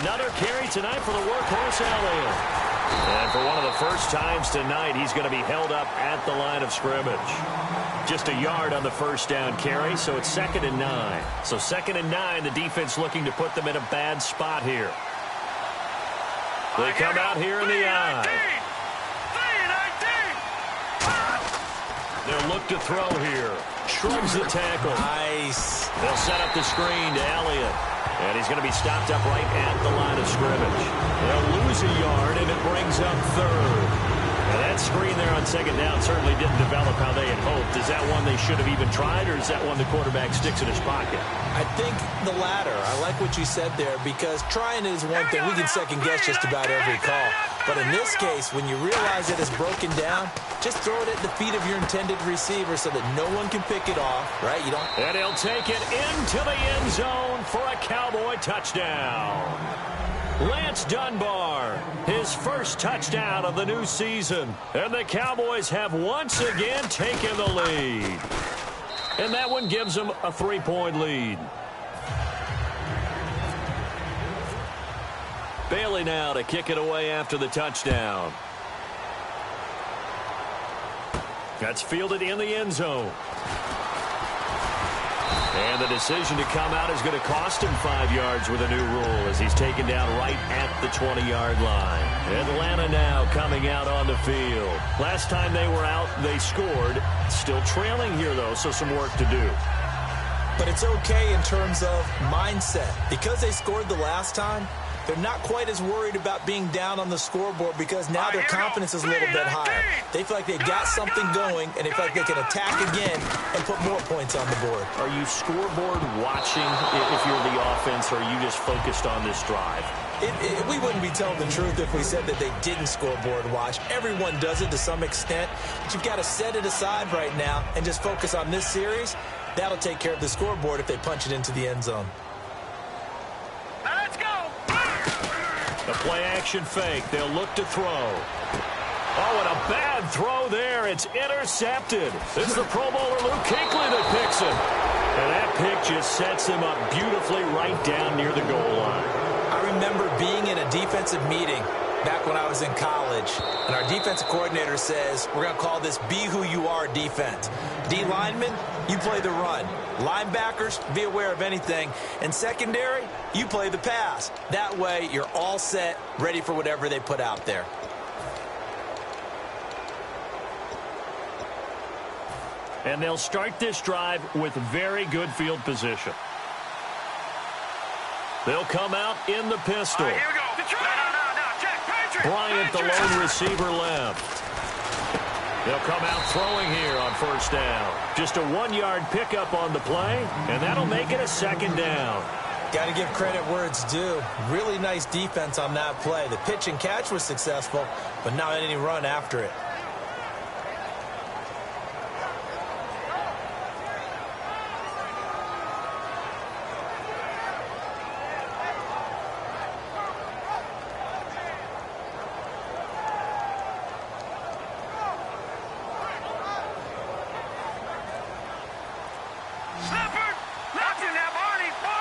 Another carry tonight for the workhorse, Elliott. And for one of the first times tonight, he's going to be held up at the line of scrimmage. Just a yard on the first down carry, so it's 2nd and 9. So 2nd and 9, the defense looking to put them in a bad spot here. They come out here in the eye. They'll look to throw here. Shrugs the tackle. Nice. They'll set up the screen to Elliott. And he's going to be stopped up right at the line of scrimmage. They'll lose a yard, and it brings up 3rd. Now that screen there on 2nd down certainly didn't develop how they had hoped. Is that one they should have even tried, or is that one the quarterback sticks in his pocket? I think the latter. I like what you said there, because trying is one thing. We can second-guess just about every call. But in this case, when you realize that it's broken down, just throw it at the feet of your intended receiver so that no one can pick it off, right? You don't. And he'll take it into the end zone for a Cowboy touchdown. Lance Dunbar, his first touchdown of the new season. And the Cowboys have once again taken the lead. And that one gives them a 3-point lead. Bailey now to kick it away after the touchdown. That's fielded in the end zone. And the decision to come out is going to cost him 5 yards with a new rule as he's taken down right at the 20-yard line. Atlanta now coming out on the field. Last time they were out, they scored. Still trailing here, though, so some work to do. But it's okay in terms of mindset. Because they scored the last time, they're not quite as worried about being down on the scoreboard because now their confidence is a little bit higher. They feel like they've got something going, and they feel like they can attack again and put more points on the board. Are you scoreboard watching if you're the offense, or are you just focused on this drive? We wouldn't be telling the truth if we said that they didn't scoreboard watch. Everyone does it to some extent, but you've got to set it aside right now and just focus on this series. That'll take care of the scoreboard if they punch it into the end zone. Let's go! The play-action fake. They'll look to throw. Oh, and a bad throw there. It's intercepted. It's the Pro Bowler Luke Kuechly that picks it. And that pick just sets him up beautifully right down near the goal line. I remember being in a defensive meeting back when I was in college, and our defensive coordinator says, we're going to call this Be Who You Are defense. D linemen, you play the run. Linebackers, be aware of anything. And secondary, you play the pass. That way, you're all set, ready for whatever they put out there. And they'll start this drive with very good field position. They'll come out in the pistol. Here we go. No, Jack, Patrick. Bryant, the lone receiver, left. They'll come out throwing here on first down. Just a 1-yard pickup on the play, and that'll make it a 2nd down. Got to give credit where it's due. Really nice defense on that play. The pitch and catch was successful, but not any run after it.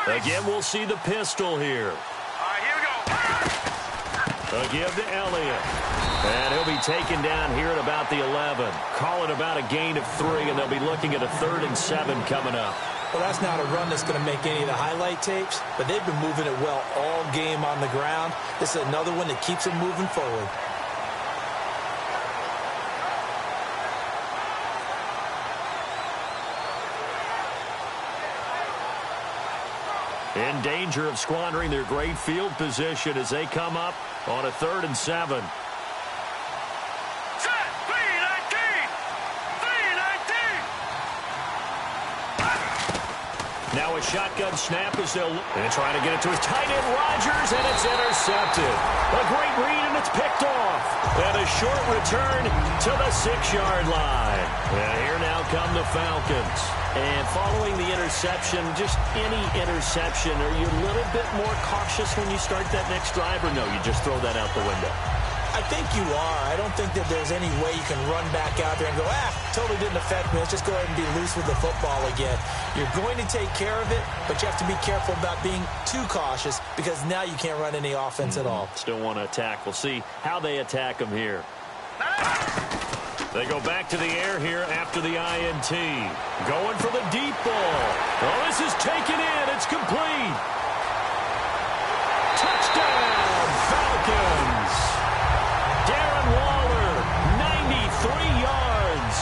Again, we'll see the pistol here. All right, here we go. A give to Elliott. And he'll be taken down here at about the 11. Call it about a gain of 3, and they'll be looking at a 3rd and 7 coming up. Well, that's not a run that's going to make any of the highlight tapes, but they've been moving it well all game on the ground. This is another one that keeps them moving forward. In danger of squandering their great field position as they come up on a 3rd and 7. Now a shotgun snap as they'll try to get it to his tight end, Rodgers, and it's intercepted. A great read, and it's picked off. And a short return to the 6-yard line. And here now come the Falcons. And following the interception, just any interception, are you a little bit more cautious when you start that next drive, or no, you just throw that out the window? I think you are. I don't think that there's any way you can run back out there and go, totally didn't affect me. Let's just go ahead and be loose with the football again. You're going to take care of it, but you have to be careful about being too cautious because now you can't run any offense at all. Still want to attack. We'll see how they attack them here. They go back to the air here after the INT. Going for the deep ball. Oh, this is taken in. It's complete. Touchdown, Falcons. Darren Waller, 93 yards.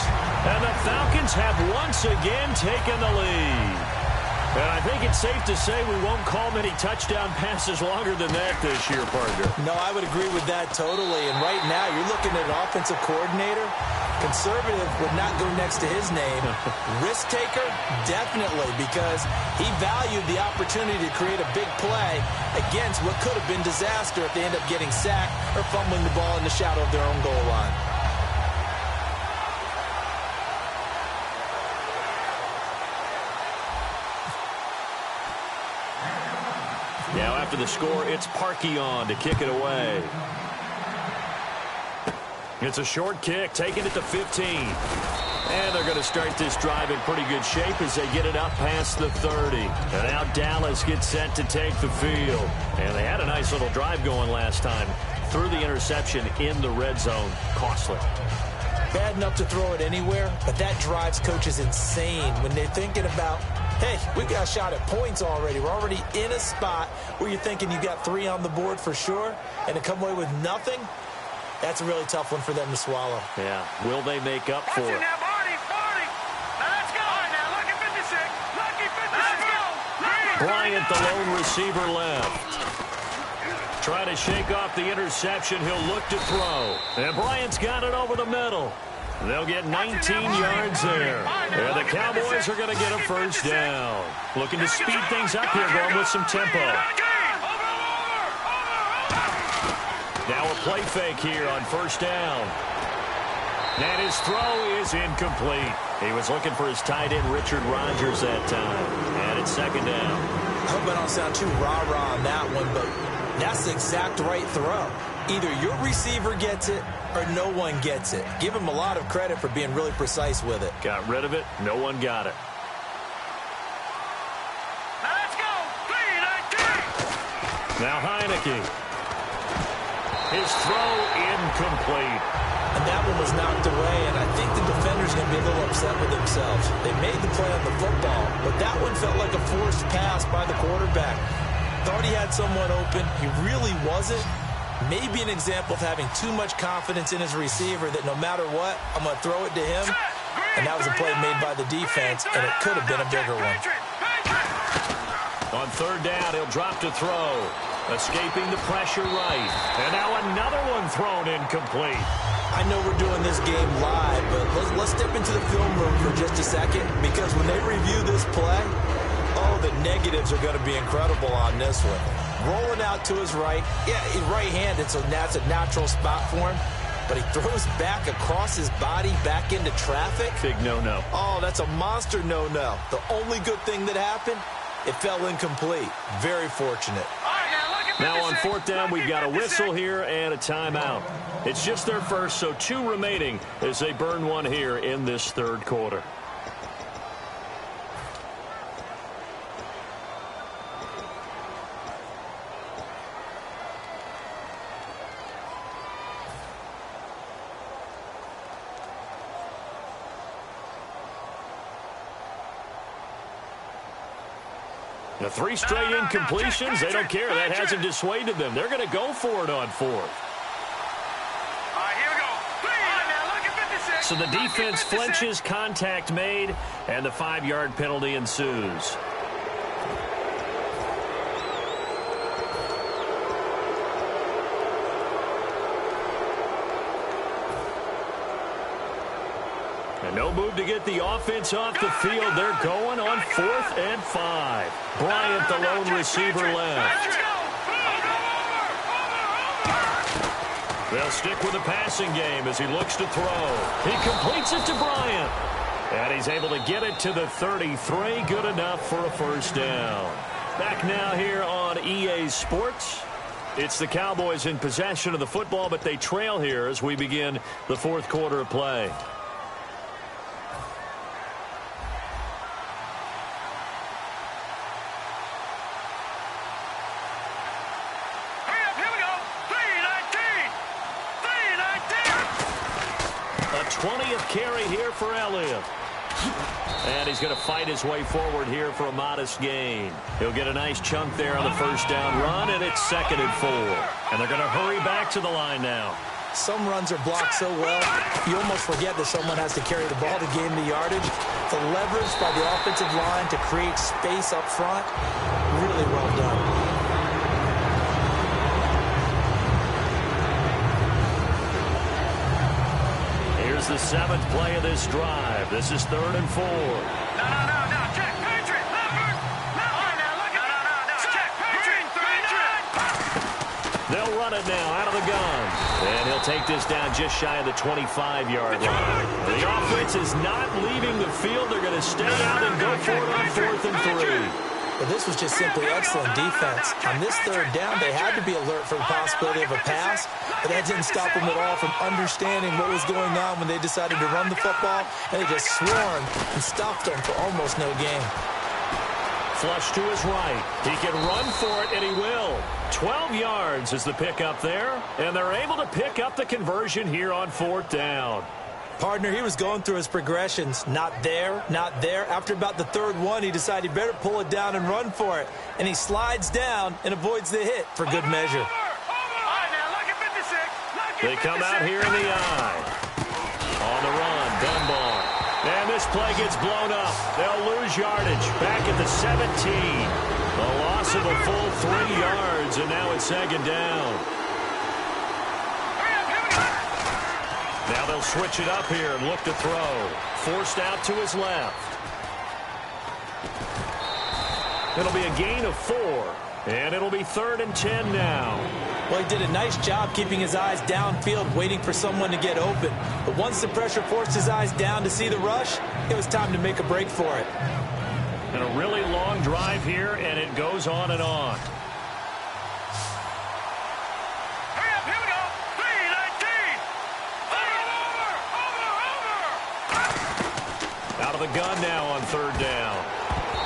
And the Falcons have once again taken the lead. And I think it's safe to say we won't call many touchdown passes longer than that this year, partner. No, I would agree with that totally. And right now, you're looking at an offensive coordinator. Conservative would not go next to his name. Risk taker, definitely, because he valued the opportunity to create a big play against what could have been disaster if they end up getting sacked or fumbling the ball in the shadow of their own goal line. Now after the score, it's Parkey on to kick it away. It's a short kick, taking it to 15. And they're going to start this drive in pretty good shape as they get it up past the 30. And now Dallas gets set to take the field. And they had a nice little drive going last time. Threw the interception in the red zone. Costly. Bad enough to throw it anywhere, but that drives coaches insane when they're thinking about, hey, we've got a shot at points already. We're already in a spot where you're thinking you got 3 on the board for sure, and to come away with nothing, that's a really tough one for them to swallow. Yeah. Will they make up for it? Bryant, the lone receiver, left. Trying to shake off the interception. He'll look to throw. And Bryant's got it over the middle. They'll get 19 yards there. And the Cowboys are going to get a first down. Looking to speed things up here, going with some tempo. Now a play fake here on first down. And his throw is incomplete. He was looking for his tight end, Richard Rodgers, that time. And it's second down. I hope I don't sound too rah-rah on that one, but that's the exact right throw. Either your receiver gets it or no one gets it. Give him a lot of credit for being really precise with it. Got rid of it. No one got it. Let's go. 3-19. Now Heineke. His throw incomplete. And that one was knocked away, and I think the defender's going to be a little upset with themselves. They made the play on the football, but that one felt like a forced pass by the quarterback. Thought he had someone open. He really wasn't. Maybe an example of having too much confidence in his receiver that no matter what, I'm going to throw it to him. And that was a play made by the defense, and it could have been a bigger one. On third down, he'll drop to throw. Escaping the pressure right. And now another one thrown incomplete. I know we're doing this game live, but let's step into the film room for just a second, because when they review this play, oh, the negatives are going to be incredible on this one. Rolling out to his right. Yeah, he's right-handed, so that's a natural spot for him. But he throws back across his body back into traffic. Big no-no. Oh, that's a monster no-no. The only good thing that happened, it fell incomplete. Very fortunate. Now on fourth down, we've got a whistle here and a timeout. It's just their first, so 2 remaining as they burn one here in this third quarter. The 3 straight incompletions, they don't care. That hasn't dissuaded them. They're going to go for it on fourth. So the defense flinches, contact made, and the 5-yard penalty ensues. No move to get the offense off the field. They're going on 4th and 5. Bryant, the lone receiver, left. They'll stick with the passing game as he looks to throw. He completes it to Bryant. And he's able to get it to the 33. Good enough for a first down. Back now here on EA Sports. It's the Cowboys in possession of the football, but they trail here as we begin the 4th quarter of play. A 20th carry here for Elliott. And he's going to fight his way forward here for a modest gain. He'll get a nice chunk there on the first down run, and it's 2nd and 4. And they're going to hurry back to the line now. Some runs are blocked so well, you almost forget that someone has to carry the ball to gain the yardage. The leverage by the offensive line to create space up front, really well done. Here's the 7th play of this drive. This is 3rd and 4. No, check, Patriot, Leopard. No, check, Patriot. They'll run it now out of the gun. And he'll take this down just shy of the 25-yard line. The offense is not leaving the field. They're going to stay out and go for it on 4th and 3. But this was just simply excellent defense. On this 3rd down, they had to be alert for the possibility of a pass, but that didn't stop them at all from understanding what was going on when they decided to run the football, and they just swarmed and stopped them for almost no gain. Flush to his right. He can run for it, and he will. 12 yards is the pickup there, and they're able to pick up the conversion here on 4th down. Partner, he was going through his progressions. Not there, not there. After about the 3rd one, he decided he better pull it down and run for it. And he slides down and avoids the hit for good measure. They come out here in the eye. On the run, Dunbar. And this play gets blown up. They'll lose yardage. Back at the 17. A loss of a full 3 yards, and now it's 2nd down. Now they'll switch it up here and look to throw. Forced out to his left. It'll be a gain of 4. And it'll be 3rd and 10 now. Well, he did a nice job keeping his eyes downfield, waiting for someone to get open. But once the pressure forced his eyes down to see the rush, it was time to make a break for it. And a really long drive here, and it goes on and on. Out of the gun now on 3rd down.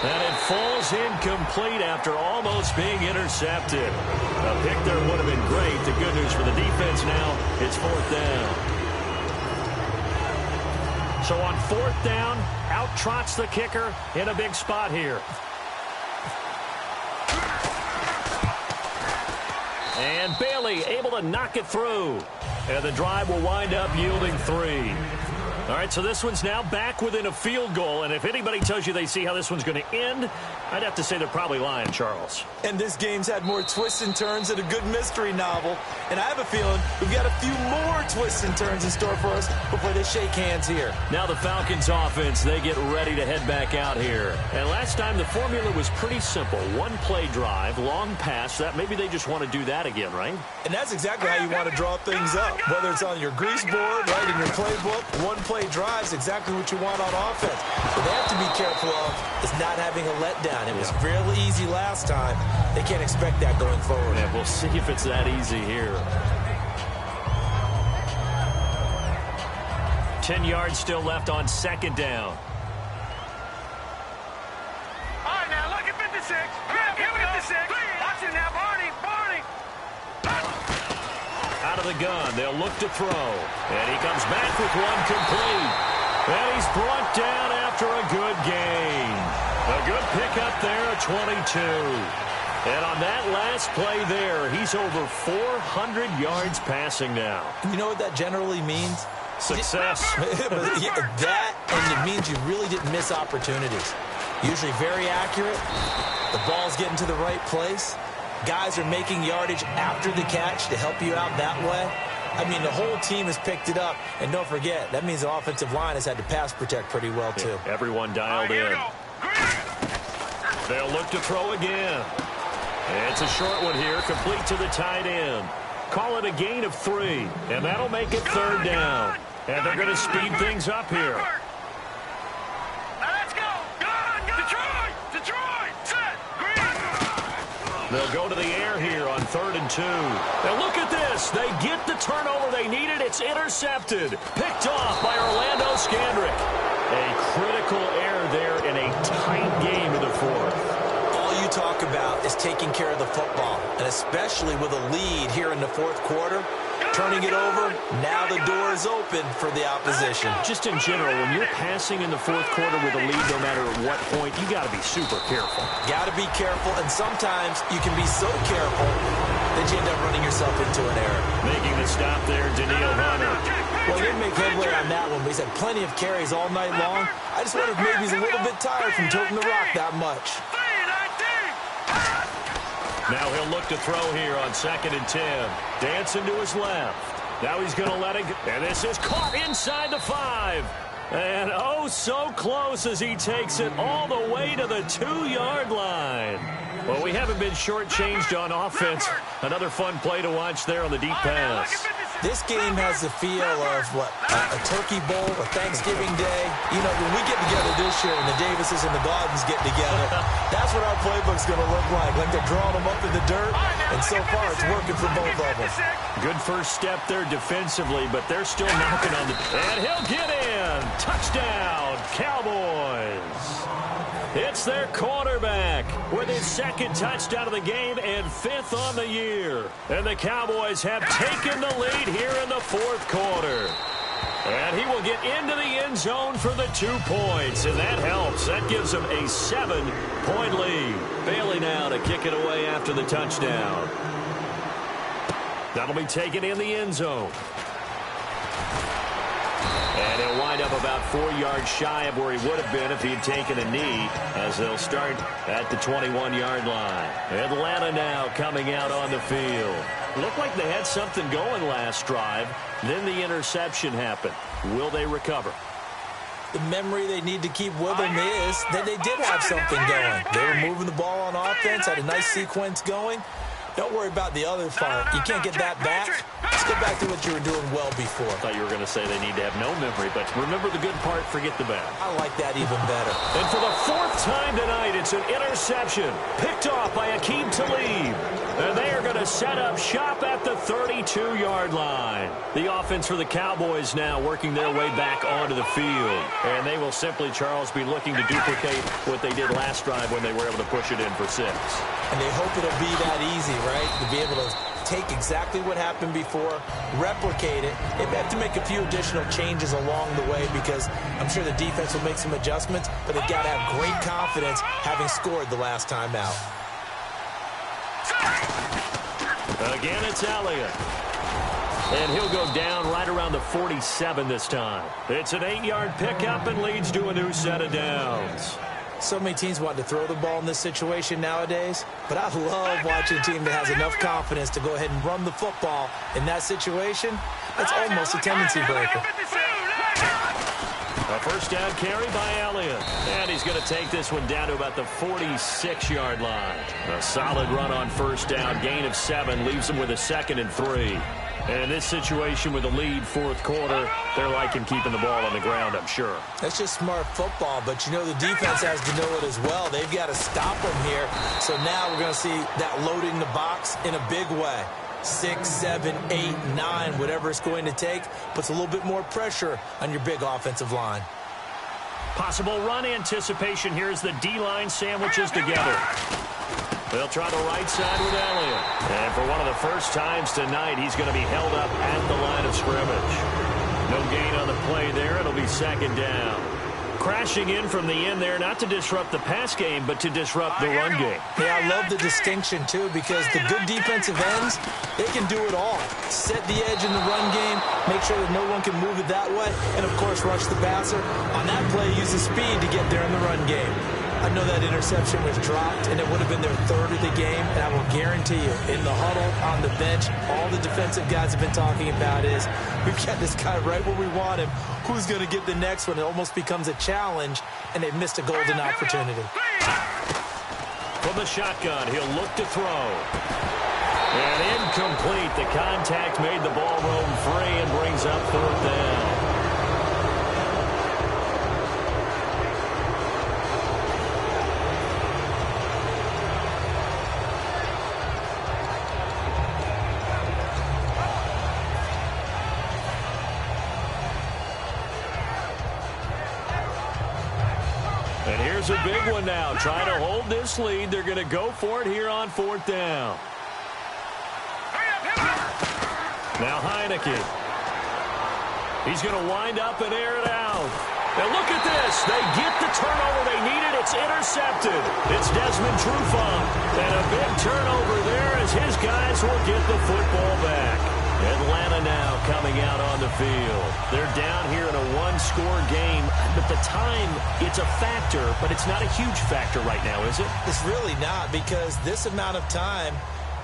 And it falls incomplete after almost being intercepted. A pick there would have been great. The good news for the defense now, it's 4th down. So on 4th down, out trots the kicker in a big spot here. And Bailey able to knock it through. And the drive will wind up yielding 3. All right, so this one's now back within a field goal, and if anybody tells you they see how this one's going to end, I'd have to say they're probably lying, Charles. And this game's had more twists and turns than a good mystery novel, and I have a feeling we've got a few more twists and turns in store for us before they shake hands here. Now the Falcons offense, they get ready to head back out here. And last time the formula was pretty simple. 1-play drive, long pass. That maybe they just want to do that again, right? And that's exactly how you want to draw things up, whether it's on your grease board, right, in your playbook. 1-play drives exactly what you want on offense. What they have to be careful of is not having a letdown. It was real easy last time. They can't expect that going forward. Yeah, we'll see if it's that easy here. 10 yards still left on 2nd down. All right, now look at 56. Here we go. 56. Watch it now, Barney. Out of the gun, they'll look to throw. And he comes back with one complete. And he's brought down after a good gain. A good pickup there at 22. And on that last play there, he's over 400 yards passing now. You know what that generally means? Success. That, and it means you really didn't miss opportunities. Usually very accurate. The ball's getting to the right place. Guys are making yardage after the catch to help you out that way. I mean, the whole team has picked it up. And don't forget, that means the offensive line has had to pass protect pretty well, too. Yeah, everyone dialed in. They'll look to throw again. It's a short one here, complete to the tight end. Call it a gain of 3, and that'll make it 3rd down. And they're going to speed things up here. Let's go. Detroit. Set. They'll go to the air here on 3rd and 2. And look at this. They get the turnover they needed. It's intercepted. Picked off by Orlando Scandrick. A critical error there in a tight game in the 4th. All you talk about is taking care of the football, and especially with a lead here in the 4th quarter. Turning it over, now the door is open for the opposition. Just in general, when you're passing in the 4th quarter with a lead, no matter at what point, you got to be super careful. Got to be careful, and sometimes you can be so careful that you end up running yourself into an error. Making the stop there, Daniil Hunter. Well, he didn't make headway on that one, but he's had plenty of carries all night long. I just wonder if maybe he's a little bit tired from toting the rock that much. Now he'll look to throw here on 2nd and 10. Dancing to his left. Now he's going to let it go. And this is caught inside the 5. And oh, so close as he takes it all the way to the 2-yard line. Well, we haven't been shortchanged on offense. Another fun play to watch there on the deep pass. This game has the feel of, a turkey bowl, a Thanksgiving day. You know, when we get together this year and the Davises and the Gaudens get together, that's what our playbook's going to look like. Like they're drawing them up in the dirt, and so far it's working for both of them. Good first step there defensively, but they're still knocking on the... And he'll get in! Touchdown, Cowboys! It's their quarterback with his 2nd touchdown of the game and 5th on the year. And the Cowboys have taken the lead here in the 4th quarter. And he will get into the end zone for the 2 points, and that helps. That gives him a 7-point lead. Bailey now to kick it away after the touchdown. That'll be taken in the end zone. And he'll wind up about 4 yards shy of where he would have been if he had taken a knee, as they'll start at the 21-yard line. Atlanta now coming out on the field. Looked like they had something going last drive. Then the interception happened. Will they recover? The memory they need to keep with them is that they did have something going. They were moving the ball on offense, had a nice sequence going. Don't worry about the other part. You can't get that back. Let's get back to what you were doing well before. I thought you were going to say they need to have no memory, but remember the good part, forget the bad. I like that even better. And for the 4th time tonight, it's an interception. Picked off by Akeem Talib. And they are going to set up shop at the 32-yard line. The offense for the Cowboys now working their way back onto the field. And they will simply, Charles, be looking to duplicate what they did last drive when they were able to push it in for 6. And they hope it'll be that easy, right? To be able to take exactly what happened before, replicate it. They may have to make a few additional changes along the way because I'm sure the defense will make some adjustments, but they've got to have great confidence having scored the last time out. Again, it's Elliott. And he'll go down right around the 47 this time. It's an 8-yard pickup and leads to a new set of downs. So many teams want to throw the ball in this situation nowadays, but I love watching a team that has enough confidence to go ahead and run the football in that situation. That's almost a tendency breaker. A first down carry by Elliott. And he's going to take this one down to about the 46-yard line. A solid run on first down. Gain of 7 leaves him with a 2nd and 3. And in this situation with the lead 4th quarter, they're liking keeping the ball on the ground, I'm sure. That's just smart football, but you know the defense has to know it as well. They've got to stop them here. So now we're going to see that loading the box in a big way. 6, 7, 8, 9, whatever it's going to take, puts a little bit more pressure on your big offensive line. Possible run anticipation here as the D-line sandwiches together. They'll try the right side with Elliott. And for one of the first times tonight, he's going to be held up at the line of scrimmage. No gain on the play there. It'll be 2nd down. Crashing in from the end there, not to disrupt the pass game, but to disrupt the run game. Yeah, I love the distinction, too, because the good defensive ends, they can do it all. Set the edge in the run game, make sure that no one can move it that way, and, of course, rush the passer. On that play, use the speed to get there in the run game. I know that interception was dropped, and it would have been their third of the game, and I will guarantee you, in the huddle, on the bench, all the defensive guys have been talking about is, we've got this guy right where we want him. Who's going to get the next one? It almost becomes a challenge, and they've missed a golden opportunity. From the shotgun, he'll look to throw. And incomplete. The contact made the ball roam free and brings up fourth down. And here's a big one now. Trying to hold this lead. They're going to go for it here on fourth down. Now Heineke. He's going to wind up and air it out. Now look at this. They get the turnover they needed. It's intercepted. It's Desmond Trufant. And a big turnover there as his guys will get the football back. Atlanta now coming out on the field. They're down here in a one-score game. But the time, it's a factor, but it's not a huge factor right now, is it? It's really not, because this amount of time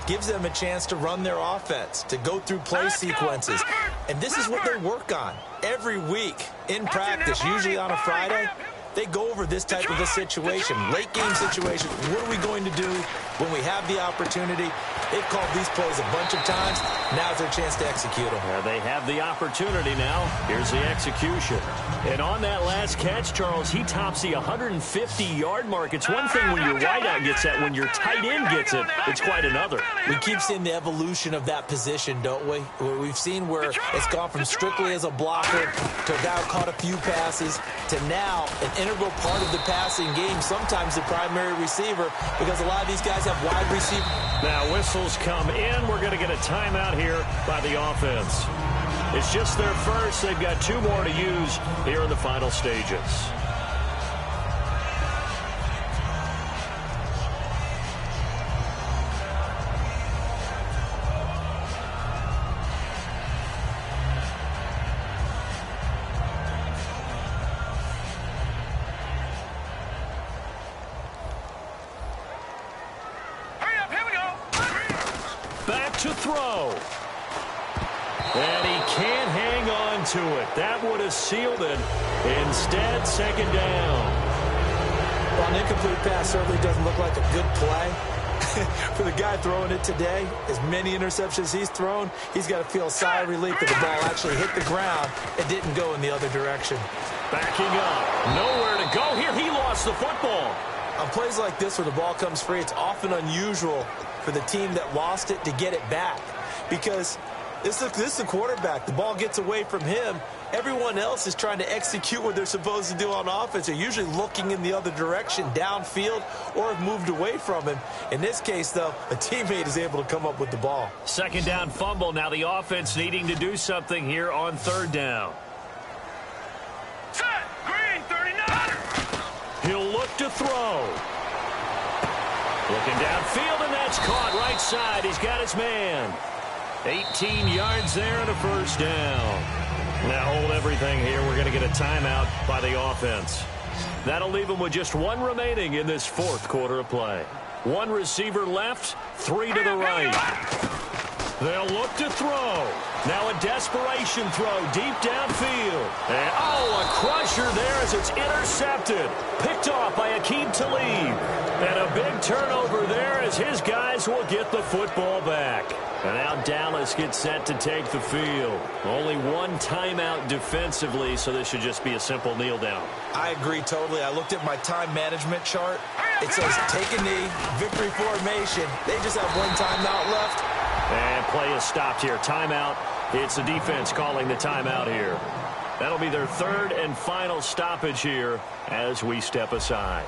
gives them a chance to run their offense, to go through play sequences. And this is what they work on every week in practice, usually on a Friday. They go over this type of a situation, late game situation. What are we going to do when we have the opportunity? They've called these plays a bunch of times. Now's their chance to execute them. Yeah, they have the opportunity now. Here's the execution. And on that last catch, Charles, he tops the 150-yard mark. It's one thing when your wideout gets that. When your tight end gets it, it's quite another. We keep seeing the evolution of that position, don't we? We've seen where it's gone from strictly as a blocker to a guy who caught a few passes to now an integral part of the passing game, sometimes the primary receiver, because a lot of these guys have wide receiver. Now whistles come in. We're going to get a timeout here by the offense. It's just their first. They've got two more to use here in the final stages. To throw. And he can't hang on to it. That would have sealed it. Instead, second down. Well, an incomplete pass certainly doesn't look like a good play. For the guy throwing it today, as many interceptions he's thrown, he's got to feel a sigh of relief that the ball actually hit the ground and didn't go in the other direction. Backing up. Nowhere to go here. He lost the football. On plays like this where the ball comes free, it's often unusual for the team that lost it to get it back, because this is the quarterback. The ball gets away from him. Everyone else is trying to execute what they're supposed to do on offense. They're usually looking in the other direction, downfield, or have moved away from him. In this case, though, a teammate is able to come up with the ball. Second down fumble. Now the offense needing to do something here on third down. Set. Green, 39. He'll look to throw. Looking downfield, and that's caught right side. He's got his man. 18 yards there and a first down. Now hold everything here. We're going to get a timeout by the offense. That'll leave them with just one remaining in this fourth quarter of play. One receiver left, three to the right. They'll look to throw. Now a desperation throw deep downfield. And a crusher there as it's intercepted. Picked off by Aqib Talib. And a big turnover there as his guys will get the football back. And now Dallas gets set to take the field. Only one timeout defensively, so this should just be a simple kneel down. I agree totally. I looked at my time management chart. It says take a knee, victory formation. They just have one timeout left. And play is stopped here. Timeout. It's the defense calling the timeout here. That'll be their third and final stoppage here as we step aside.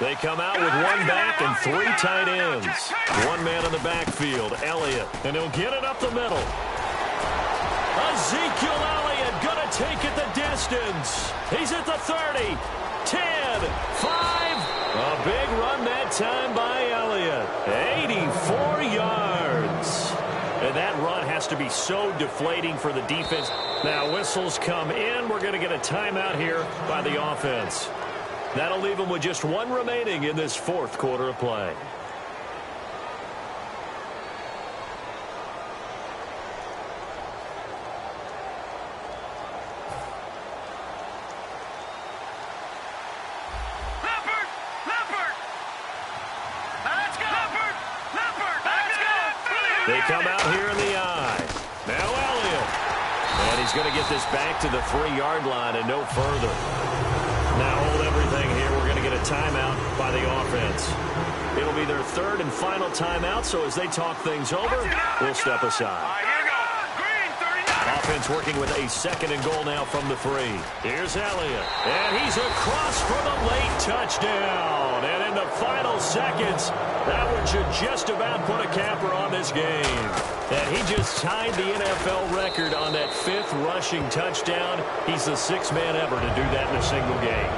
They come out with one back and three tight ends. One man in the backfield, Elliott, and he'll get it up the middle. Ezekiel Elliott going to take it the distance. He's at the 30, 10, 5. A big run that time by Elliott. 84 yards. And that run has has to be so deflating for the defense. Now whistles come in. We're going to get a timeout here by the offense. That'll leave them with just one remaining in this fourth quarter of play. They come out here in the eye. Now Elliott. And he's going to get this back to the 3-yard line and no further. Now hold everything here. We're going to get a timeout by the offense. It'll be their third and final timeout, so as they talk things over, we'll step aside. Offense working with a 2nd and goal now from the 3. Here's Elliott. And he's across for the late touchdown. And in the final seconds, that one should just about put a capper on this game. And he just tied the NFL record on that 5th rushing touchdown. He's the 6th man ever to do that in a single game.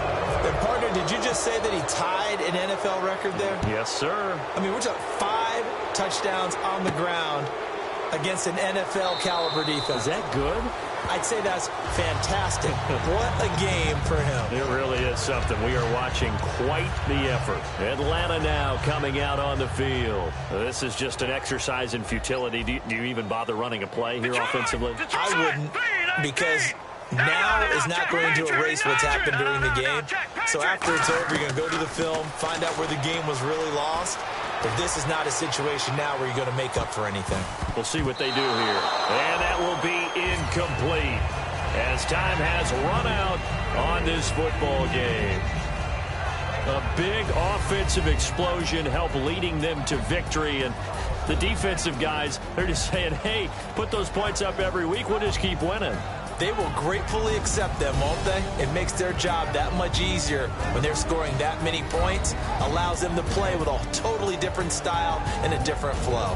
And partner, did you just say that he tied an NFL record there? Yes, sir. I mean, we're talking 5 touchdowns on the ground against an NFL caliber defense. Is that good? I'd say that's fantastic. What a game for him. It really is something. We are watching quite the effort. Atlanta now coming out on the field. This is just an exercise in futility. Do you even bother running a play here offensively? I wouldn't, because now is not going to erase what's happened during the game. So after it's over, you're going to go to the film, find out where the game was really lost. But this is not a situation now where you're going to make up for anything. We'll see what they do here. And that will be incomplete as time has run out on this football game. A big offensive explosion helped leading them to victory. And the defensive guys, they're just saying, hey, put those points up every week. We'll just keep winning. They will gratefully accept them, won't they? It makes their job that much easier when they're scoring that many points. Allows them to play with a totally different style and a different flow.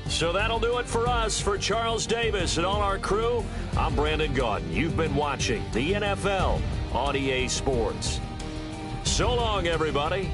So that'll do it for us. For Charles Davis and all our crew, I'm Brandon Gaudin. You've been watching the NFL on EA Sports. So long, everybody.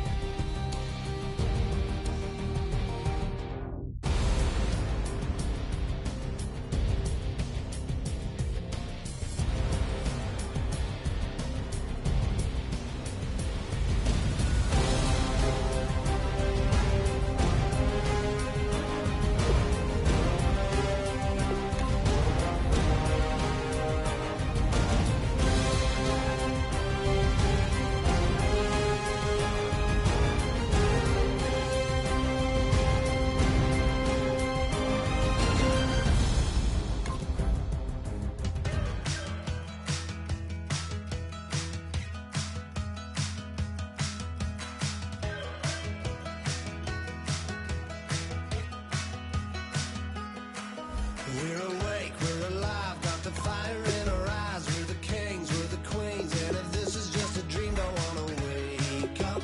We're awake, we're alive, got the fire in our eyes. We're the kings, we're the queens, and if this is just a dream, don't wanna wake up.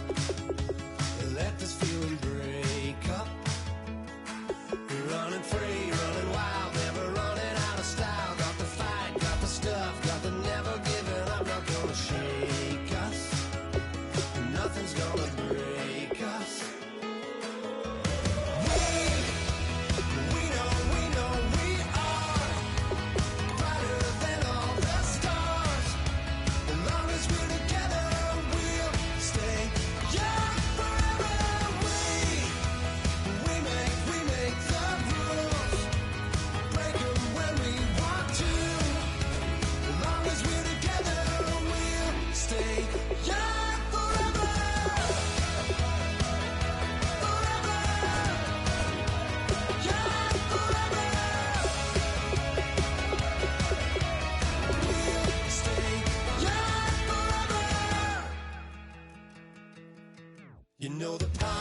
Let this feeling break up. We're running free, running wild, never running out of style. Got the fight, got the stuff, got the never giving up. Not gonna shake us, nothing's gonna break us. You know the power.